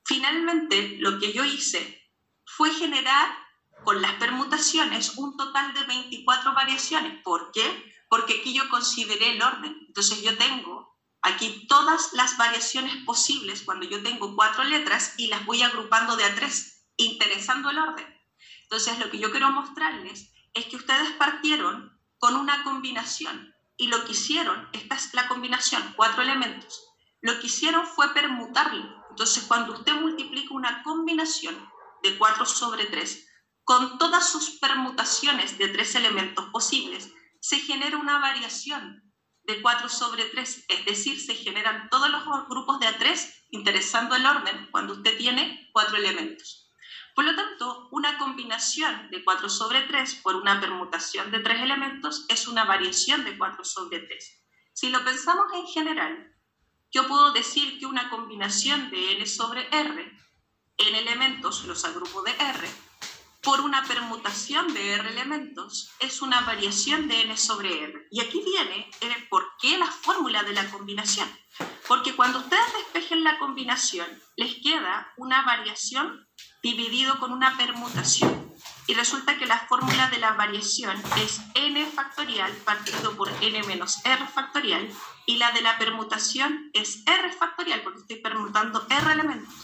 Speaker 1: finalmente lo que yo hice fue generar con las permutaciones un total de 24 variaciones. ¿Por qué? Porque aquí yo consideré el orden. Entonces yo tengo aquí todas las variaciones posibles cuando yo tengo 4 letras y las voy agrupando de a 3, interesando el orden. Entonces lo que yo quiero mostrarles es que ustedes partieron con una combinación y lo que hicieron, esta es la combinación, 4 elementos, lo que hicieron fue permutarlo. Entonces cuando usted multiplica una combinación de 4 sobre 3 con todas sus permutaciones de 3 elementos posibles, se genera una variación de 4 sobre 3, es decir, se generan todos los grupos de A3 interesando el orden cuando usted tiene 4 elementos. Por lo tanto, una combinación de 4 sobre 3 por una permutación de 3 elementos es una variación de 4 sobre 3. Si lo pensamos en general, yo puedo decir que una combinación de n sobre r, n elementos los agrupo de r, por una permutación de r elementos es una variación de n sobre r. Y aquí viene el por qué la fórmula de la combinación. Porque cuando ustedes despejen la combinación, les queda una variación dividido con una permutación. Y resulta que la fórmula de la variación es n factorial partido por n menos r factorial. Y la de la permutación es r factorial porque estoy permutando r elementos.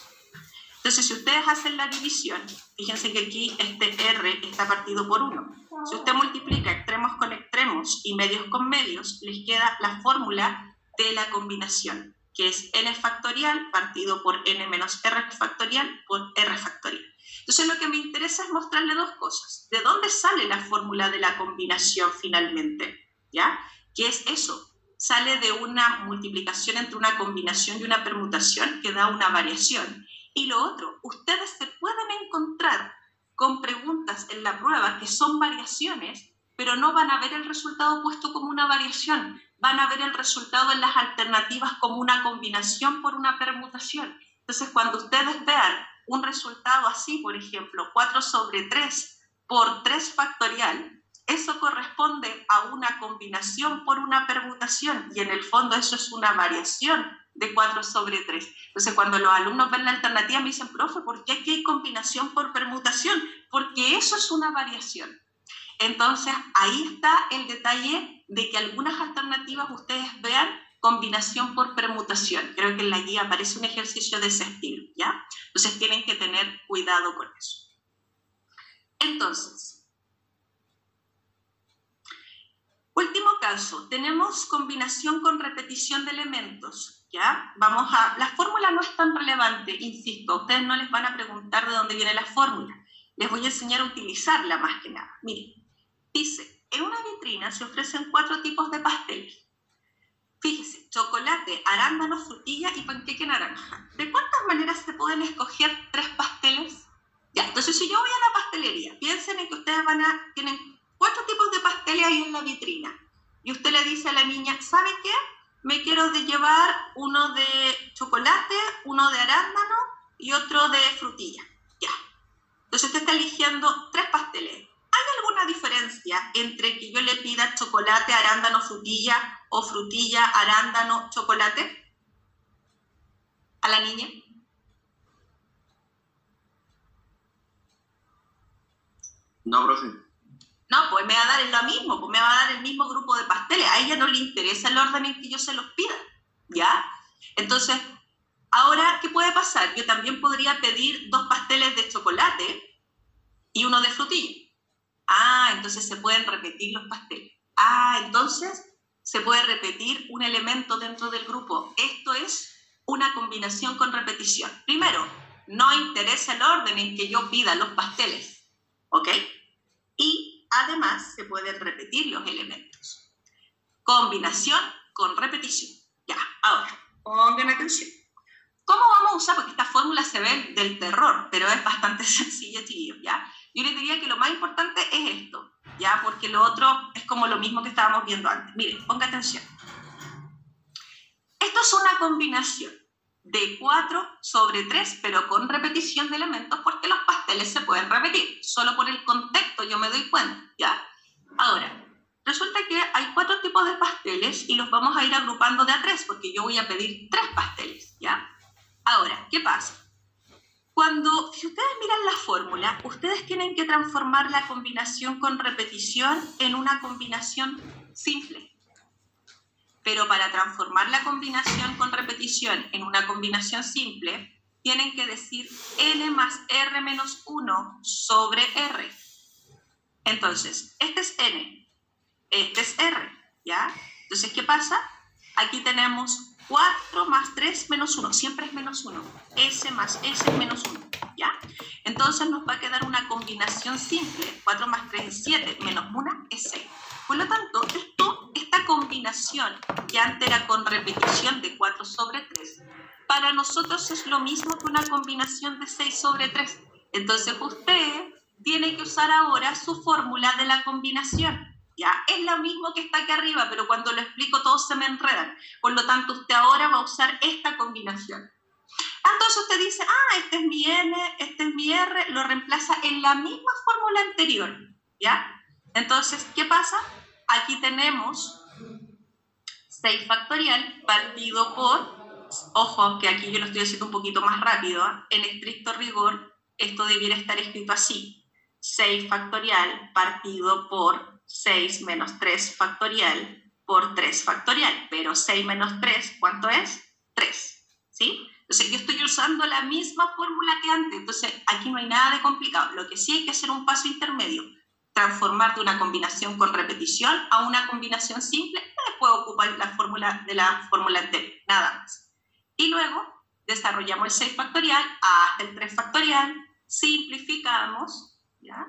Speaker 1: Entonces, si ustedes hacen la división, fíjense que aquí este R está partido por 1. Si usted multiplica extremos con extremos y medios con medios, les queda la fórmula de la combinación, que es n factorial partido por n menos r factorial por r factorial. Entonces, lo que me interesa es mostrarle dos cosas. ¿De dónde sale la fórmula de la combinación finalmente? ¿Ya? ¿Qué es eso? Sale de una multiplicación entre una combinación y una permutación que da una variación. Y lo otro, ustedes se pueden encontrar con preguntas en la prueba que son variaciones, pero no van a ver el resultado puesto como una variación, van a ver el resultado en las alternativas como una combinación por una permutación. Entonces, cuando ustedes vean un resultado así, por ejemplo, 4 sobre 3 por 3 factorial, eso corresponde a una combinación por una permutación y en el fondo eso es una variación de 4 sobre 3. Entonces, cuando los alumnos ven la alternativa me dicen, profe, ¿por qué aquí hay combinación por permutación? Porque eso es una variación. Entonces, ahí está el detalle de que algunas alternativas ustedes vean combinación por permutación. Creo que en la guía aparece un ejercicio de ese estilo, ¿ya? Entonces, tienen que tener cuidado con eso. Entonces, último caso, tenemos combinación con repetición de elementos. ¿Ya? La fórmula no es tan relevante, insisto, a ustedes no les van a preguntar de dónde viene la fórmula. Les voy a enseñar a utilizarla más que nada. Miren, dice, en una vitrina se ofrecen 4 tipos de pasteles. Fíjese, chocolate, arándano, frutilla y panqueque naranja. ¿De cuántas maneras se pueden escoger 3 pasteles? Ya, entonces si yo voy a la pastelería, piensen en que ustedes tienen 4 tipos de pasteles ahí en la vitrina. Y usted le dice a la niña, ¿sabe qué? Me quiero llevar uno de chocolate, uno de arándano y otro de frutilla. Ya. Entonces usted está eligiendo 3 pasteles. ¿Hay alguna diferencia entre que yo le pida chocolate, arándano, frutilla o frutilla, arándano, chocolate a la niña?
Speaker 2: No, profe.
Speaker 1: No, pues me va a dar lo mismo, pues me va a dar el mismo grupo de pasteles. A ella no le interesa el orden en que yo se los pida, ¿ya? Entonces, ahora, ¿qué puede pasar? Yo también podría pedir 2 pasteles de chocolate y uno de frutilla. Ah, entonces se pueden repetir los pasteles. Ah, entonces se puede repetir un elemento dentro del grupo. Esto es una combinación con repetición. Primero, no interesa el orden en que yo pida los pasteles, ¿ok? Y además, se pueden repetir los elementos. Combinación con repetición. Ya, ahora, pongan atención. ¿Cómo vamos a usar? Porque esta fórmula se ve del terror, pero es bastante sencilla, chiquillos, ¿ya? Yo les diría que lo más importante es esto. ¿ya? Porque lo otro es como lo mismo que estábamos viendo antes. Miren, ponga atención. Esto es una combinación de 4 sobre 3, pero con repetición de elementos, porque los pasteles se pueden repetir. Solo por el contexto yo me doy cuenta, ¿ya? Ahora, resulta que hay 4 tipos de pasteles y los vamos a ir agrupando de a 3, porque yo voy a pedir 3 pasteles, ¿ya? Ahora, ¿qué pasa? Si ustedes miran la fórmula, ustedes tienen que transformar la combinación con repetición en una combinación simple. Pero para transformar la combinación con repetición en una combinación simple, tienen que decir n más r menos 1 sobre r. Entonces, este es n, este es r, ¿ya? Entonces, ¿qué pasa? Aquí tenemos 4 más 3 menos 1, siempre es menos 1. S más S es menos 1, ¿ya? Entonces nos va a quedar una combinación simple. 4 más 3 es 7, menos 1 es 6. Por lo tanto, esta combinación, que antes era con repetición de 4 sobre 3, para nosotros es lo mismo que una combinación de 6 sobre 3. Entonces usted tiene que usar ahora su fórmula de la combinación. ¿Ya? Es lo mismo que está aquí arriba, pero cuando lo explico todos se me enredan. Por lo tanto, usted ahora va a usar esta combinación. Entonces usted dice, este es mi n, este es mi r, lo reemplaza en la misma fórmula anterior, ¿ya? Entonces, ¿qué pasa? Aquí tenemos 6 factorial partido por, ojo, que aquí yo lo estoy haciendo un poquito más rápido, ¿eh? En estricto rigor, esto debiera estar escrito así. 6 factorial partido por 6 menos 3 factorial por 3 factorial, pero 6 menos 3, ¿cuánto es? 3, ¿sí? Entonces yo estoy usando la misma fórmula que antes, entonces aquí no hay nada de complicado. Lo que sí hay que hacer un paso intermedio, transformar de una combinación con repetición a una combinación simple, y después ocupar la fórmula de la fórmula anterior, nada más. Y luego desarrollamos el 6 factorial hasta el 3 factorial, simplificamos, ¿ya?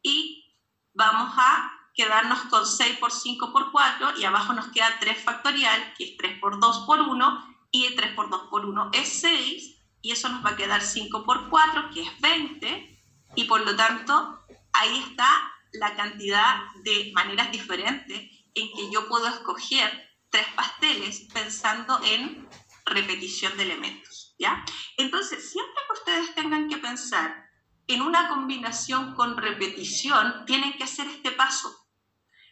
Speaker 1: Y vamos a quedarnos con 6 por 5 por 4 y abajo nos queda 3 factorial, que es 3 por 2 por 1, y 3 por 2 por 1 es 6, y eso nos va a quedar 5 por 4, que es 20, y por lo tanto ahí está la cantidad de maneras diferentes en que yo puedo escoger 3 pasteles pensando en repetición de elementos, ¿ya? Entonces, siempre que ustedes tengan que pensar en una combinación con repetición, tienen que hacer este paso.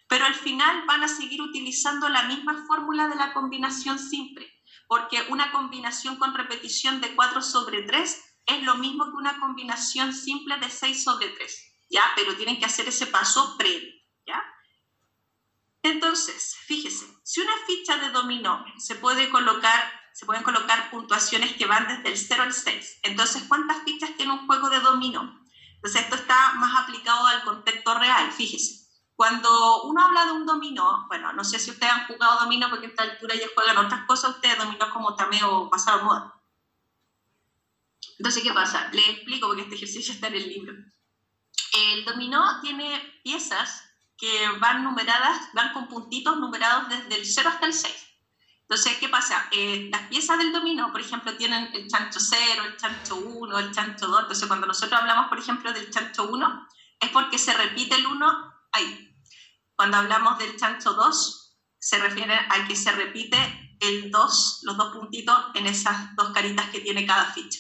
Speaker 1: Pero al final van a seguir utilizando la misma fórmula de la combinación simple, porque una combinación con repetición de 4 sobre 3 es lo mismo que una combinación simple de 6 sobre 3, ¿ya? Pero tienen que hacer ese paso previo, ¿ya? Entonces, fíjese, si una ficha de dominó se pueden colocar puntuaciones que van desde el 0 al 6. Entonces, ¿cuántas fichas tiene un juego de dominó? Entonces, esto está más aplicado al contexto real, fíjese. Cuando uno habla de un dominó, bueno, no sé si ustedes han jugado dominó porque a esta altura ya juegan otras cosas, ustedes dominó como tameo pasado moda. Entonces, ¿qué pasa? Les explico porque este ejercicio está en el libro. El dominó tiene piezas que van numeradas, van con puntitos numerados desde el 0 hasta el 6. Entonces, ¿qué pasa? Las piezas del dominó, por ejemplo, tienen el chancho 0, el chancho 1, el chancho 2. Entonces, cuando nosotros hablamos, por ejemplo, del chancho 1, es porque se repite el 1 ahí. Cuando hablamos del chancho 2, se refiere a que se repite el 2, los 2 puntitos en esas 2 caritas que tiene cada ficha.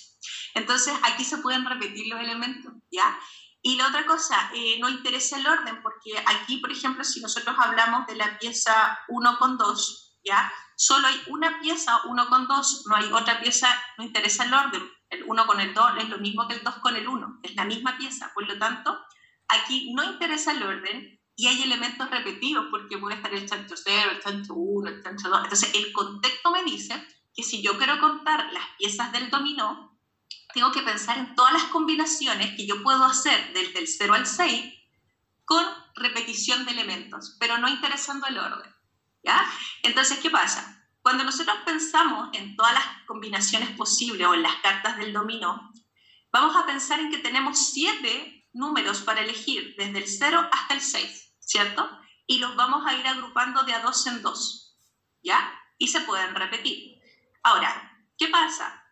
Speaker 1: Entonces, aquí se pueden repetir los elementos, ¿ya? Y la otra cosa, no interesa el orden, porque aquí, por ejemplo, si nosotros hablamos de la pieza 1 con 2, ¿ya? Solo hay una pieza 1 con 2, no hay otra pieza, no interesa el orden. El 1 con el 2 es lo mismo que el 2 con el 1, es la misma pieza. Por lo tanto, aquí no interesa el orden y hay elementos repetidos, porque puede estar el chancho 0, el chancho 1, el chancho 2. Entonces, el contexto me dice que si yo quiero contar las piezas del dominó, tengo que pensar en todas las combinaciones que yo puedo hacer desde el 0 al 6 con repetición de elementos, pero no interesando el orden, ¿ya? Entonces, ¿qué pasa? Cuando nosotros pensamos en todas las combinaciones posibles o en las cartas del dominó, vamos a pensar en que tenemos 7 números para elegir desde el 0 hasta el 6, ¿cierto? Y los vamos a ir agrupando de a 2 en 2, ¿ya? Y se pueden repetir. Ahora, ¿qué pasa?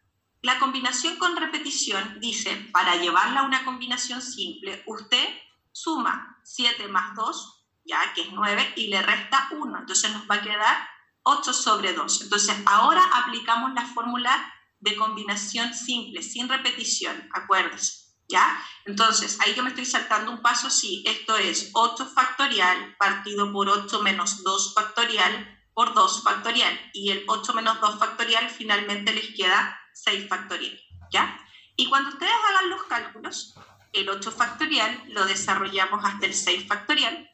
Speaker 1: La combinación con repetición dice, para llevarla a una combinación simple, usted suma 7 más 2, ya, que es 9, y le resta 1. Entonces nos va a quedar 8 sobre 2. Entonces ahora aplicamos la fórmula de combinación simple, sin repetición, acuérdense, ¿ya? Entonces, ahí yo me estoy saltando un paso, sí, esto es 8 factorial partido por 8 menos 2 factorial por 2 factorial, y el 8 menos 2 factorial finalmente les queda 6 factorial, ¿ya? Y cuando ustedes hagan los cálculos, el 8 factorial lo desarrollamos hasta el 6 factorial,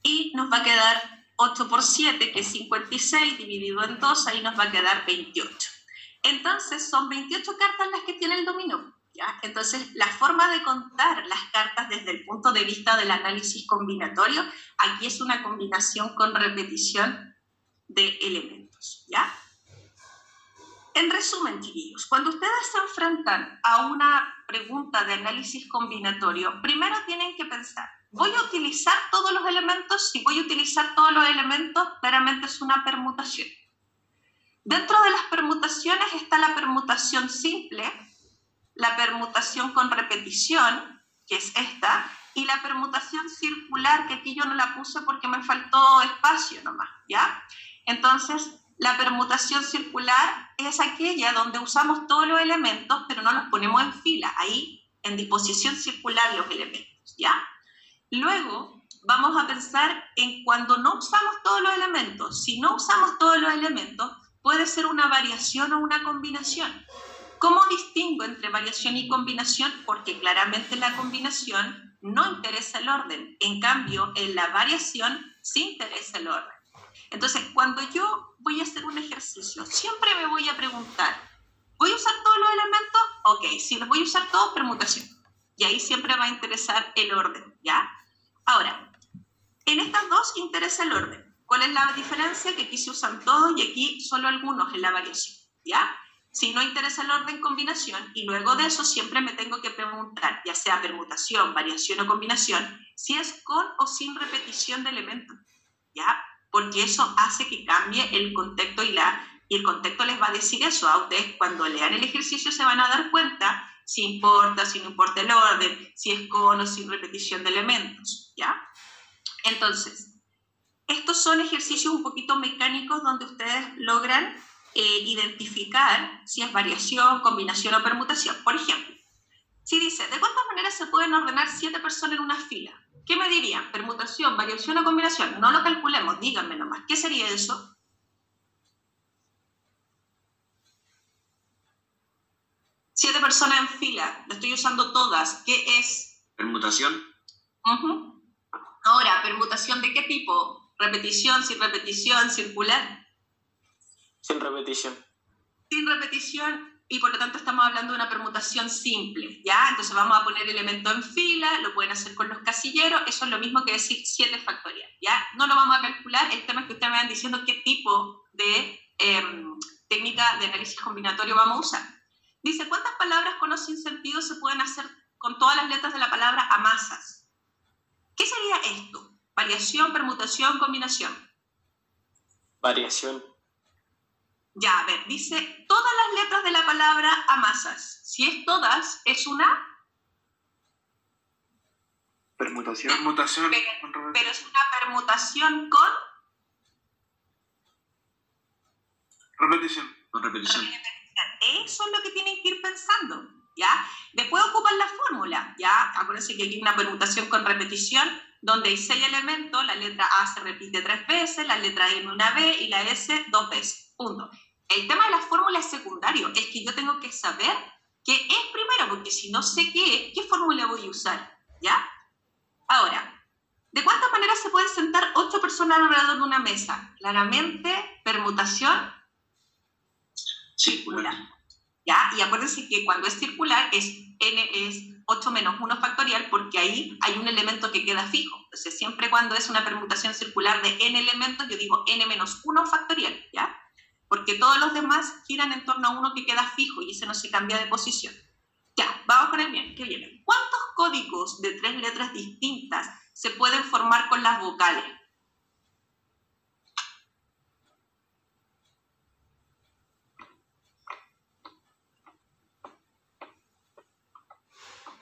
Speaker 1: y nos va a quedar 8 por 7, que es 56, dividido en 2, ahí nos va a quedar 28. Entonces, son 28 cartas las que tiene el dominó, ¿ya? Entonces, la forma de contar las cartas desde el punto de vista del análisis combinatorio, aquí es una combinación con repetición de elementos, ¿ya? En resumen, chiquillos, cuando ustedes se enfrentan a una pregunta de análisis combinatorio, primero tienen que pensar, ¿voy a utilizar todos los elementos? Si voy a utilizar todos los elementos, claramente es una permutación. Dentro de las permutaciones está la permutación simple, la permutación con repetición, que es esta, y la permutación circular, que aquí yo no la puse porque me faltó espacio nomás, ¿ya? Entonces, la permutación circular es aquella donde usamos todos los elementos, pero no los ponemos en fila, ahí en disposición circular los elementos, ¿ya? Luego, vamos a pensar en cuando no usamos todos los elementos. Si no usamos todos los elementos, puede ser una variación o una combinación. ¿Cómo distingo entre variación y combinación? Porque claramente la combinación no interesa el orden. En cambio, en la variación sí interesa el orden. Entonces, cuando yo voy a hacer un ejercicio, siempre me voy a preguntar, ¿voy a usar todos los elementos? Ok, si los voy a usar todos, permutación. Y ahí siempre va a interesar el orden, ¿ya? Ahora, en estas dos interesa el orden. ¿Cuál es la diferencia? Que aquí se usan todos y aquí solo algunos en la variación, ¿ya? Si no interesa el orden, combinación, y luego de eso siempre me tengo que preguntar, ya sea permutación, variación o combinación, si es con o sin repetición de elementos, ¿ya? Porque eso hace que cambie el contexto y el contexto les va a decir eso. A ustedes cuando lean el ejercicio se van a dar cuenta si importa, si no importa el orden, si es con o sin repetición de elementos, ¿ya? Entonces, estos son ejercicios un poquito mecánicos donde ustedes logran identificar si es variación, combinación o permutación. Por ejemplo, si dice, ¿de cuántas maneras se pueden ordenar 7 personas en una fila? ¿Qué me dirían? ¿Permutación, variación o combinación? No lo calculemos, díganme nomás. ¿Qué sería eso? Siete personas en fila, lo estoy usando todas. ¿Qué es?
Speaker 2: Permutación.
Speaker 1: Ahora, ¿permutación de qué tipo? ¿Repetición, sin repetición, circular?
Speaker 3: Sin repetición.
Speaker 1: Sin repetición, y por lo tanto estamos hablando de una permutación simple, ¿ya? Entonces vamos a poner elementos en fila, lo pueden hacer con los casilleros, eso es lo mismo que decir 7 factorial, ¿ya? No lo vamos a calcular, el tema es que ustedes me van diciendo qué tipo de técnica de análisis combinatorio vamos a usar. Dice, ¿cuántas palabras con o sin sentido se pueden hacer con todas las letras de la palabra amasas? ¿Qué sería esto? ¿Variación, permutación, combinación?
Speaker 3: Variación.
Speaker 1: Ya, a ver, dice todas las letras de la palabra amasas. Si es todas, es una
Speaker 2: Permutación.
Speaker 1: pero es una permutación con
Speaker 2: Repetición. Con repetición.
Speaker 1: Eso es lo que tienen que ir pensando, ¿ya? Después ocupan la fórmula, ¿ya? Acuérdense que aquí hay una permutación con repetición donde hay 6 elementos, la letra A se repite 3 veces, la letra M una vez y la S 2 veces, punto. El tema de la fórmula es secundario, es que yo tengo que saber qué es primero, porque si no sé qué fórmula voy a usar, ¿ya? Ahora, ¿de cuántas maneras se pueden sentar 8 personas alrededor de una mesa? Claramente, permutación circular, ¿ya? Y acuérdense que cuando es circular es 8 menos 1 factorial porque ahí hay un elemento que queda fijo. Entonces, siempre cuando es una permutación circular de n elementos, yo digo n menos 1 factorial, ¿ya? Porque todos los demás giran en torno a uno que queda fijo y ese no se cambia de posición. Ya, vamos con el bien, ¿qué viene? ¿Cuántos códigos de 3 letras distintas se pueden formar con las vocales?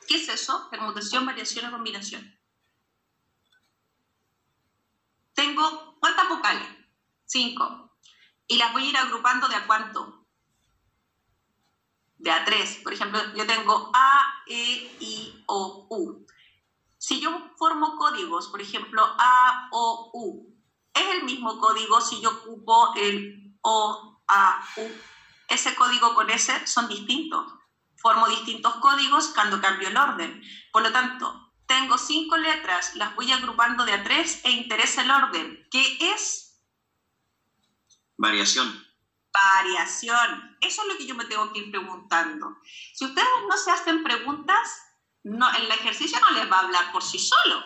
Speaker 1: ¿Qué es eso? Permutación, variación o combinación. 5. Y las voy a ir agrupando ¿de a cuánto? De a 3. Por ejemplo, yo tengo A, E, I, O, U. Si yo formo códigos, por ejemplo, A, O, U, es el mismo código si yo ocupo el O, A, U. Ese código con ese son distintos. Formo distintos códigos cuando cambio el orden. Por lo tanto, tengo 5 letras, las voy agrupando de a 3 e interesa el orden. ¿Qué es?
Speaker 3: Variación.
Speaker 1: Variación. Eso es lo que yo me tengo que ir preguntando. Si ustedes no se hacen preguntas, no, el ejercicio no les va a hablar por sí solo,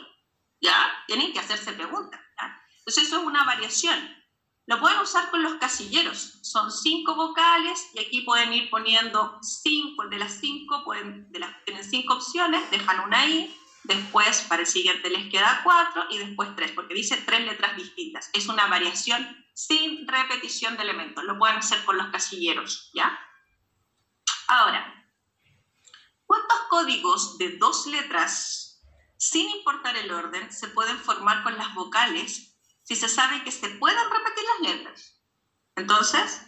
Speaker 1: ¿ya? Tienen que hacerse preguntas, ¿ya? Entonces eso es una variación. Lo pueden usar con los casilleros. Son 5 vocales y aquí pueden ir poniendo 5. De las 5, tienen 5 opciones, dejan una ahí, después para el siguiente les queda 4 y después 3, porque dice 3 letras distintas. Es una variación sin repetición de elementos. Lo pueden hacer con los casilleros, ¿ya? Ahora, ¿cuántos códigos de 2 letras, sin importar el orden, se pueden formar con las vocales si se sabe que se pueden repetir las letras? Entonces,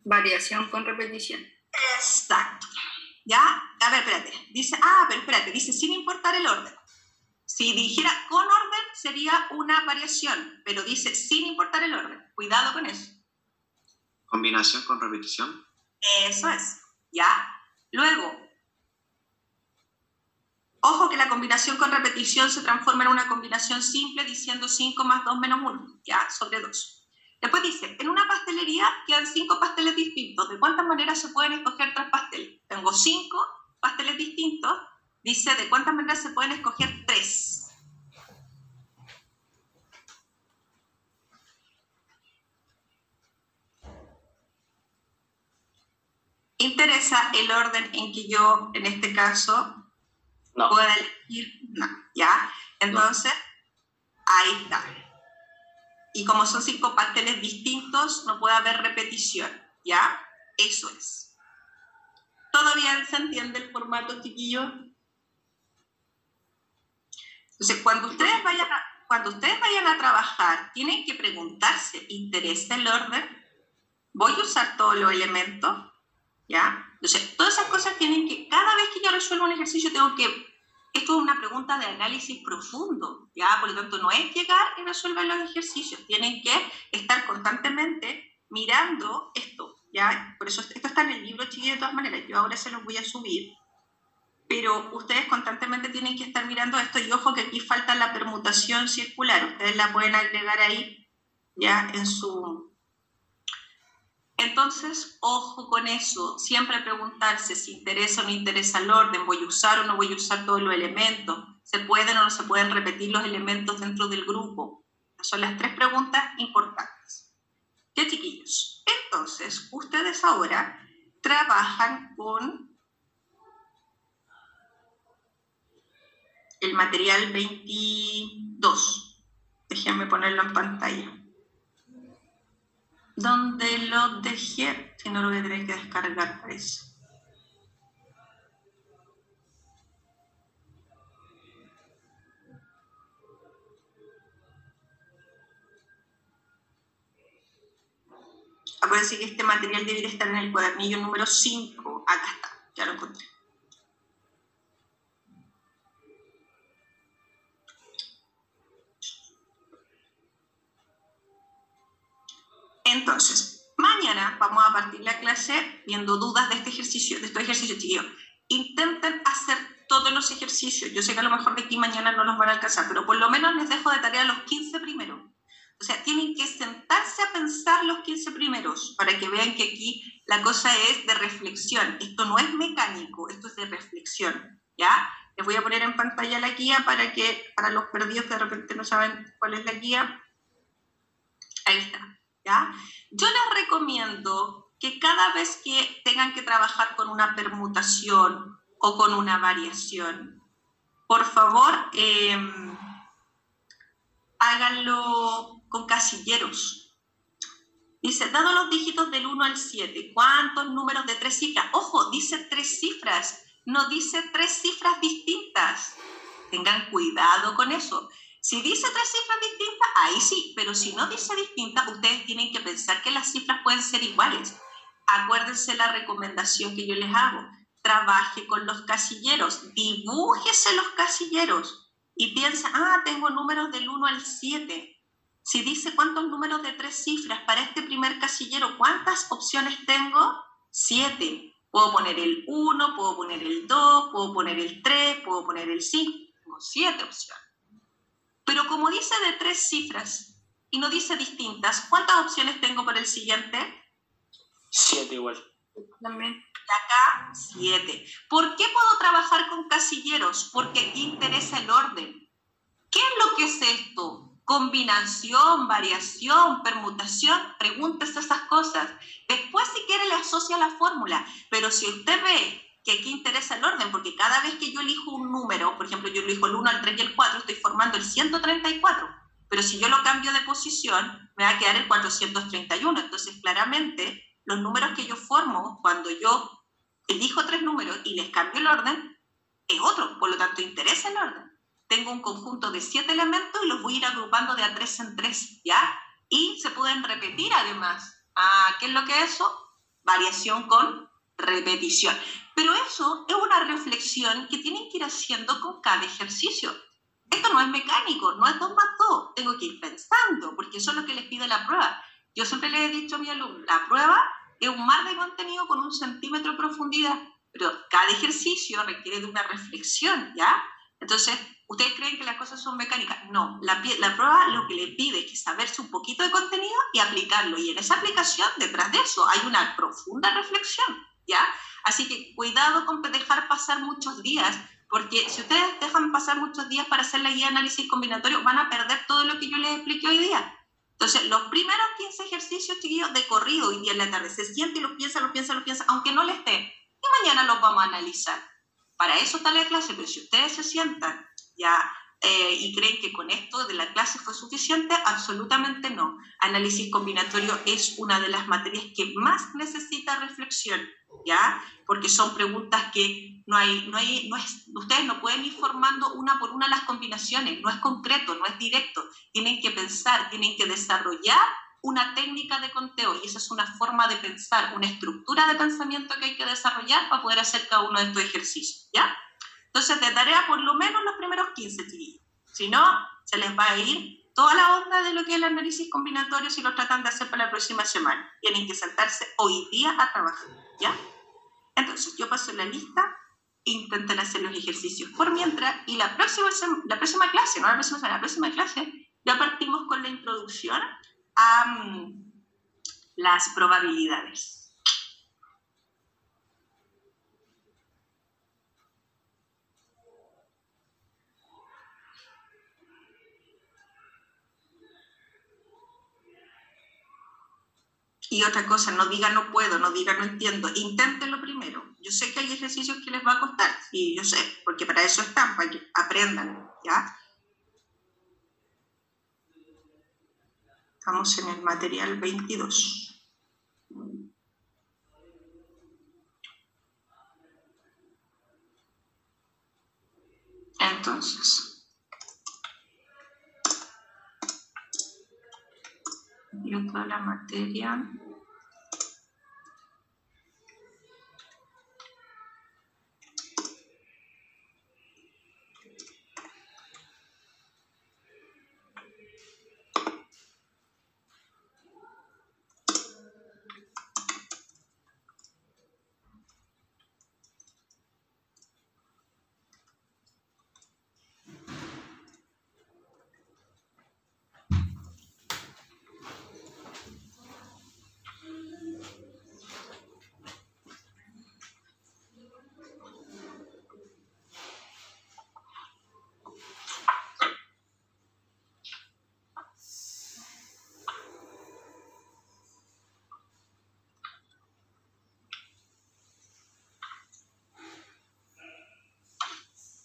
Speaker 4: variación con repetición.
Speaker 1: exacto. ¿Ya? A ver, espérate. Dice sin importar el orden. Si dijera con orden sería una variación, pero dice sin importar el orden. Cuidado con eso.
Speaker 3: Combinación con repetición.
Speaker 1: Eso es, ¿ya? Luego, ojo que la combinación con repetición se transforma en una combinación simple diciendo 5 más 2 menos 1, ¿ya? Sobre 2. Después dice, en una pastelería quedan 5 pasteles distintos. ¿De cuántas maneras se pueden escoger 3 pasteles? Tengo 5 pasteles distintos. Dice, ¿de cuántas maneras se pueden escoger 3? ¿Interesa el orden en que yo, en este caso,
Speaker 3: No.
Speaker 1: pueda elegir? No, ¿ya? Entonces, ahí está. Y como son 5 pasteles distintos, no puede haber repetición, ¿ya? Eso es. ¿Todo bien? ¿Se entiende el formato, chiquillos? Entonces, cuando ustedes vayan a trabajar, tienen que preguntarse, ¿interesa el orden? ¿Voy a usar todos los elementos? ¿Ya? Entonces, todas esas cosas tienen que, cada vez que yo resuelvo un ejercicio, esto es una pregunta de análisis profundo, ¿ya? Por lo tanto, no es llegar y resolver los ejercicios, tienen que estar constantemente mirando esto, ¿ya? Por eso esto está en el libro, chiquillos, de todas maneras, yo ahora se los voy a subir, pero ustedes constantemente tienen que estar mirando esto, y ojo que aquí falta la permutación circular, ustedes la pueden agregar ahí, ¿ya? En su... Entonces, ojo con eso, siempre preguntarse si interesa o no interesa el orden, voy a usar o no voy a usar todos los elementos, se pueden o no se pueden repetir los elementos dentro del grupo. Esas son las 3 preguntas importantes. ¿Qué, chiquillos? Entonces, ustedes ahora trabajan con el material 22. Déjenme ponerlo en pantalla. ¿Dónde lo dejé? Si no, lo voy a tener que descargar, parece. Acuérdense que este material debería estar en el cuadernillo número 5. Acá está, ya lo encontré. Entonces, mañana vamos a partir la clase viendo dudas de este ejercicio, de estos ejercicios, chiquillos. Intenten hacer todos los ejercicios. Yo sé que a lo mejor de aquí mañana no los van a alcanzar, pero por lo menos les dejo de tarea los 15 primeros. O sea, tienen que sentarse a pensar los 15 primeros para que vean que aquí la cosa es de reflexión. Esto no es mecánico, esto es de reflexión, ¿ya? Les voy a poner en pantalla la guía para los perdidos que de repente no saben cuál es la guía. Ahí está. ¿Ya? Yo les recomiendo que cada vez que tengan que trabajar con una permutación o con una variación, por favor, háganlo con casilleros. Dice, dado los dígitos del 1 al 7, ¿cuántos números de 3 cifras? Ojo, dice 3 cifras, no dice 3 cifras distintas. Tengan cuidado con eso. Si dice tres cifras distintas, ahí sí, pero si no dice distintas, ustedes tienen que pensar que las cifras pueden ser iguales. Acuérdense la recomendación que yo les hago. Trabaje con los casilleros, dibújese los casilleros y piensa, tengo números del 1 al 7. Si dice cuántos números de tres cifras para este primer casillero, ¿cuántas opciones tengo? 7. Puedo poner el 1, puedo poner el 2, puedo poner el 3, puedo poner el 5. Tengo 7 opciones. Pero como dice de tres cifras y no dice distintas, ¿cuántas opciones tengo para el siguiente?
Speaker 3: 7 igual.
Speaker 1: También. Acá, 7. ¿Por qué puedo trabajar con casilleros? Porque aquí interesa el orden. ¿Qué es lo que es esto? Combinación, variación, permutación. Pregúntese esas cosas. Después, si quiere, le asocia la fórmula. Pero si usted ve que aquí interesa el orden, porque cada vez que yo elijo un número, por ejemplo, yo elijo el 1, el 3 y el 4, estoy formando el 134. Pero si yo lo cambio de posición, me va a quedar el 431. Entonces, claramente, los números que yo formo, cuando yo elijo tres números y les cambio el orden, es otro. Por lo tanto, interesa el orden. Tengo un conjunto de 7 elementos y los voy a ir agrupando de a 3 en 3, ¿ya? Y se pueden repetir además. ¿Qué es lo que es eso? Variación con repetición. Pero eso es una reflexión que tienen que ir haciendo con cada ejercicio. Esto no es mecánico, no es 2 más 2. Tengo que ir pensando, porque eso es lo que les pide la prueba. Yo siempre les he dicho a mi alumno, la prueba es un mar de contenido con 1 centímetro de profundidad, pero cada ejercicio requiere de una reflexión, ¿ya? Entonces, ¿ustedes creen que las cosas son mecánicas? No, la prueba lo que le pide es que saberse un poquito de contenido y aplicarlo. Y en esa aplicación, detrás de eso, hay una profunda reflexión, ¿ya? Así que cuidado con dejar pasar muchos días, porque si ustedes dejan pasar muchos días para hacer la guía de análisis combinatorio, van a perder todo lo que yo les expliqué hoy día. Entonces, los primeros 15 ejercicios, chiquillos, de corrido hoy día en la tarde, se siente y los piensa, aunque no les esté. Y mañana los vamos a analizar. Para eso está la clase, pero si ustedes se sientan ya y creen que con esto de la clase fue suficiente, absolutamente no. Análisis combinatorio es una de las materias que más necesita reflexión, ¿ya? Porque son preguntas que ustedes no pueden ir formando una por una las combinaciones, no es concreto, no es directo. Tienen que pensar, tienen que desarrollar una técnica de conteo y esa es una forma de pensar, una estructura de pensamiento que hay que desarrollar para poder hacer cada uno de estos ejercicios, ¿ya? Entonces, de tarea por lo menos los primeros 15, chiquillos. Si no, se les va a ir toda la onda de lo que es el análisis combinatorio si lo tratan de hacer para la próxima semana. Tienen que sentarse hoy día a trabajar, ¿ya? Entonces, yo paso la lista, intenten hacer los ejercicios por mientras y la próxima clase, ya partimos con la introducción a las probabilidades. Y otra cosa, no diga no puedo, no diga no entiendo, inténtenlo primero. Yo sé que hay ejercicios que les va a costar, y yo sé, porque para eso están, para que aprendan, ¿ya? Estamos en el material 22. Entonces, yo toda la materia.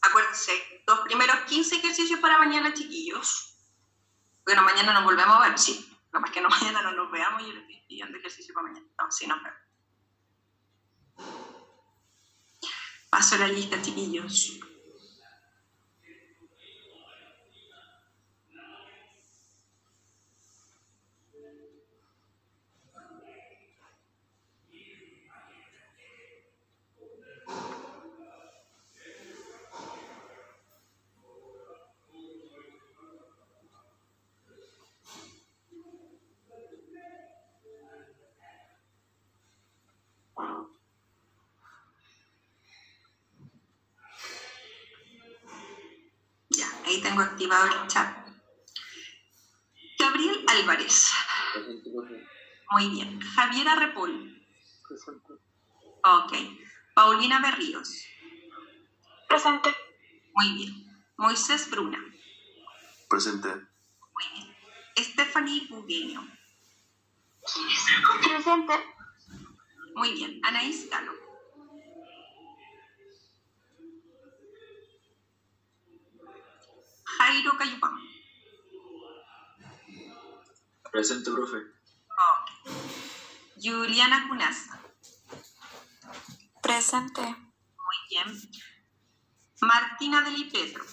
Speaker 1: Acuérdense, los primeros 15 ejercicios para mañana, chiquillos. Bueno, mañana nos volvemos a ver, sí. Lo más que no mañana no nos veamos y yo les estoy pidiendo ejercicio para mañana. No, sí, nos vemos. Paso la lista, chiquillos. tengo activado el chat. Gabriel Álvarez.
Speaker 3: Presente, profe.
Speaker 1: Muy bien. Javiera Repol.
Speaker 2: Presente.
Speaker 1: Ok. Paulina Berríos.
Speaker 4: Presente.
Speaker 1: Muy bien. Moisés Bruna.
Speaker 2: Presente.
Speaker 1: Muy bien. Stephanie Bugueño.
Speaker 4: Presente.
Speaker 1: Muy bien. Anaís Cano. Jairo Cayupán.
Speaker 3: Presente, profe.
Speaker 1: Juliana Cunaza.
Speaker 4: Presente.
Speaker 1: Muy bien. Martina Delipetro.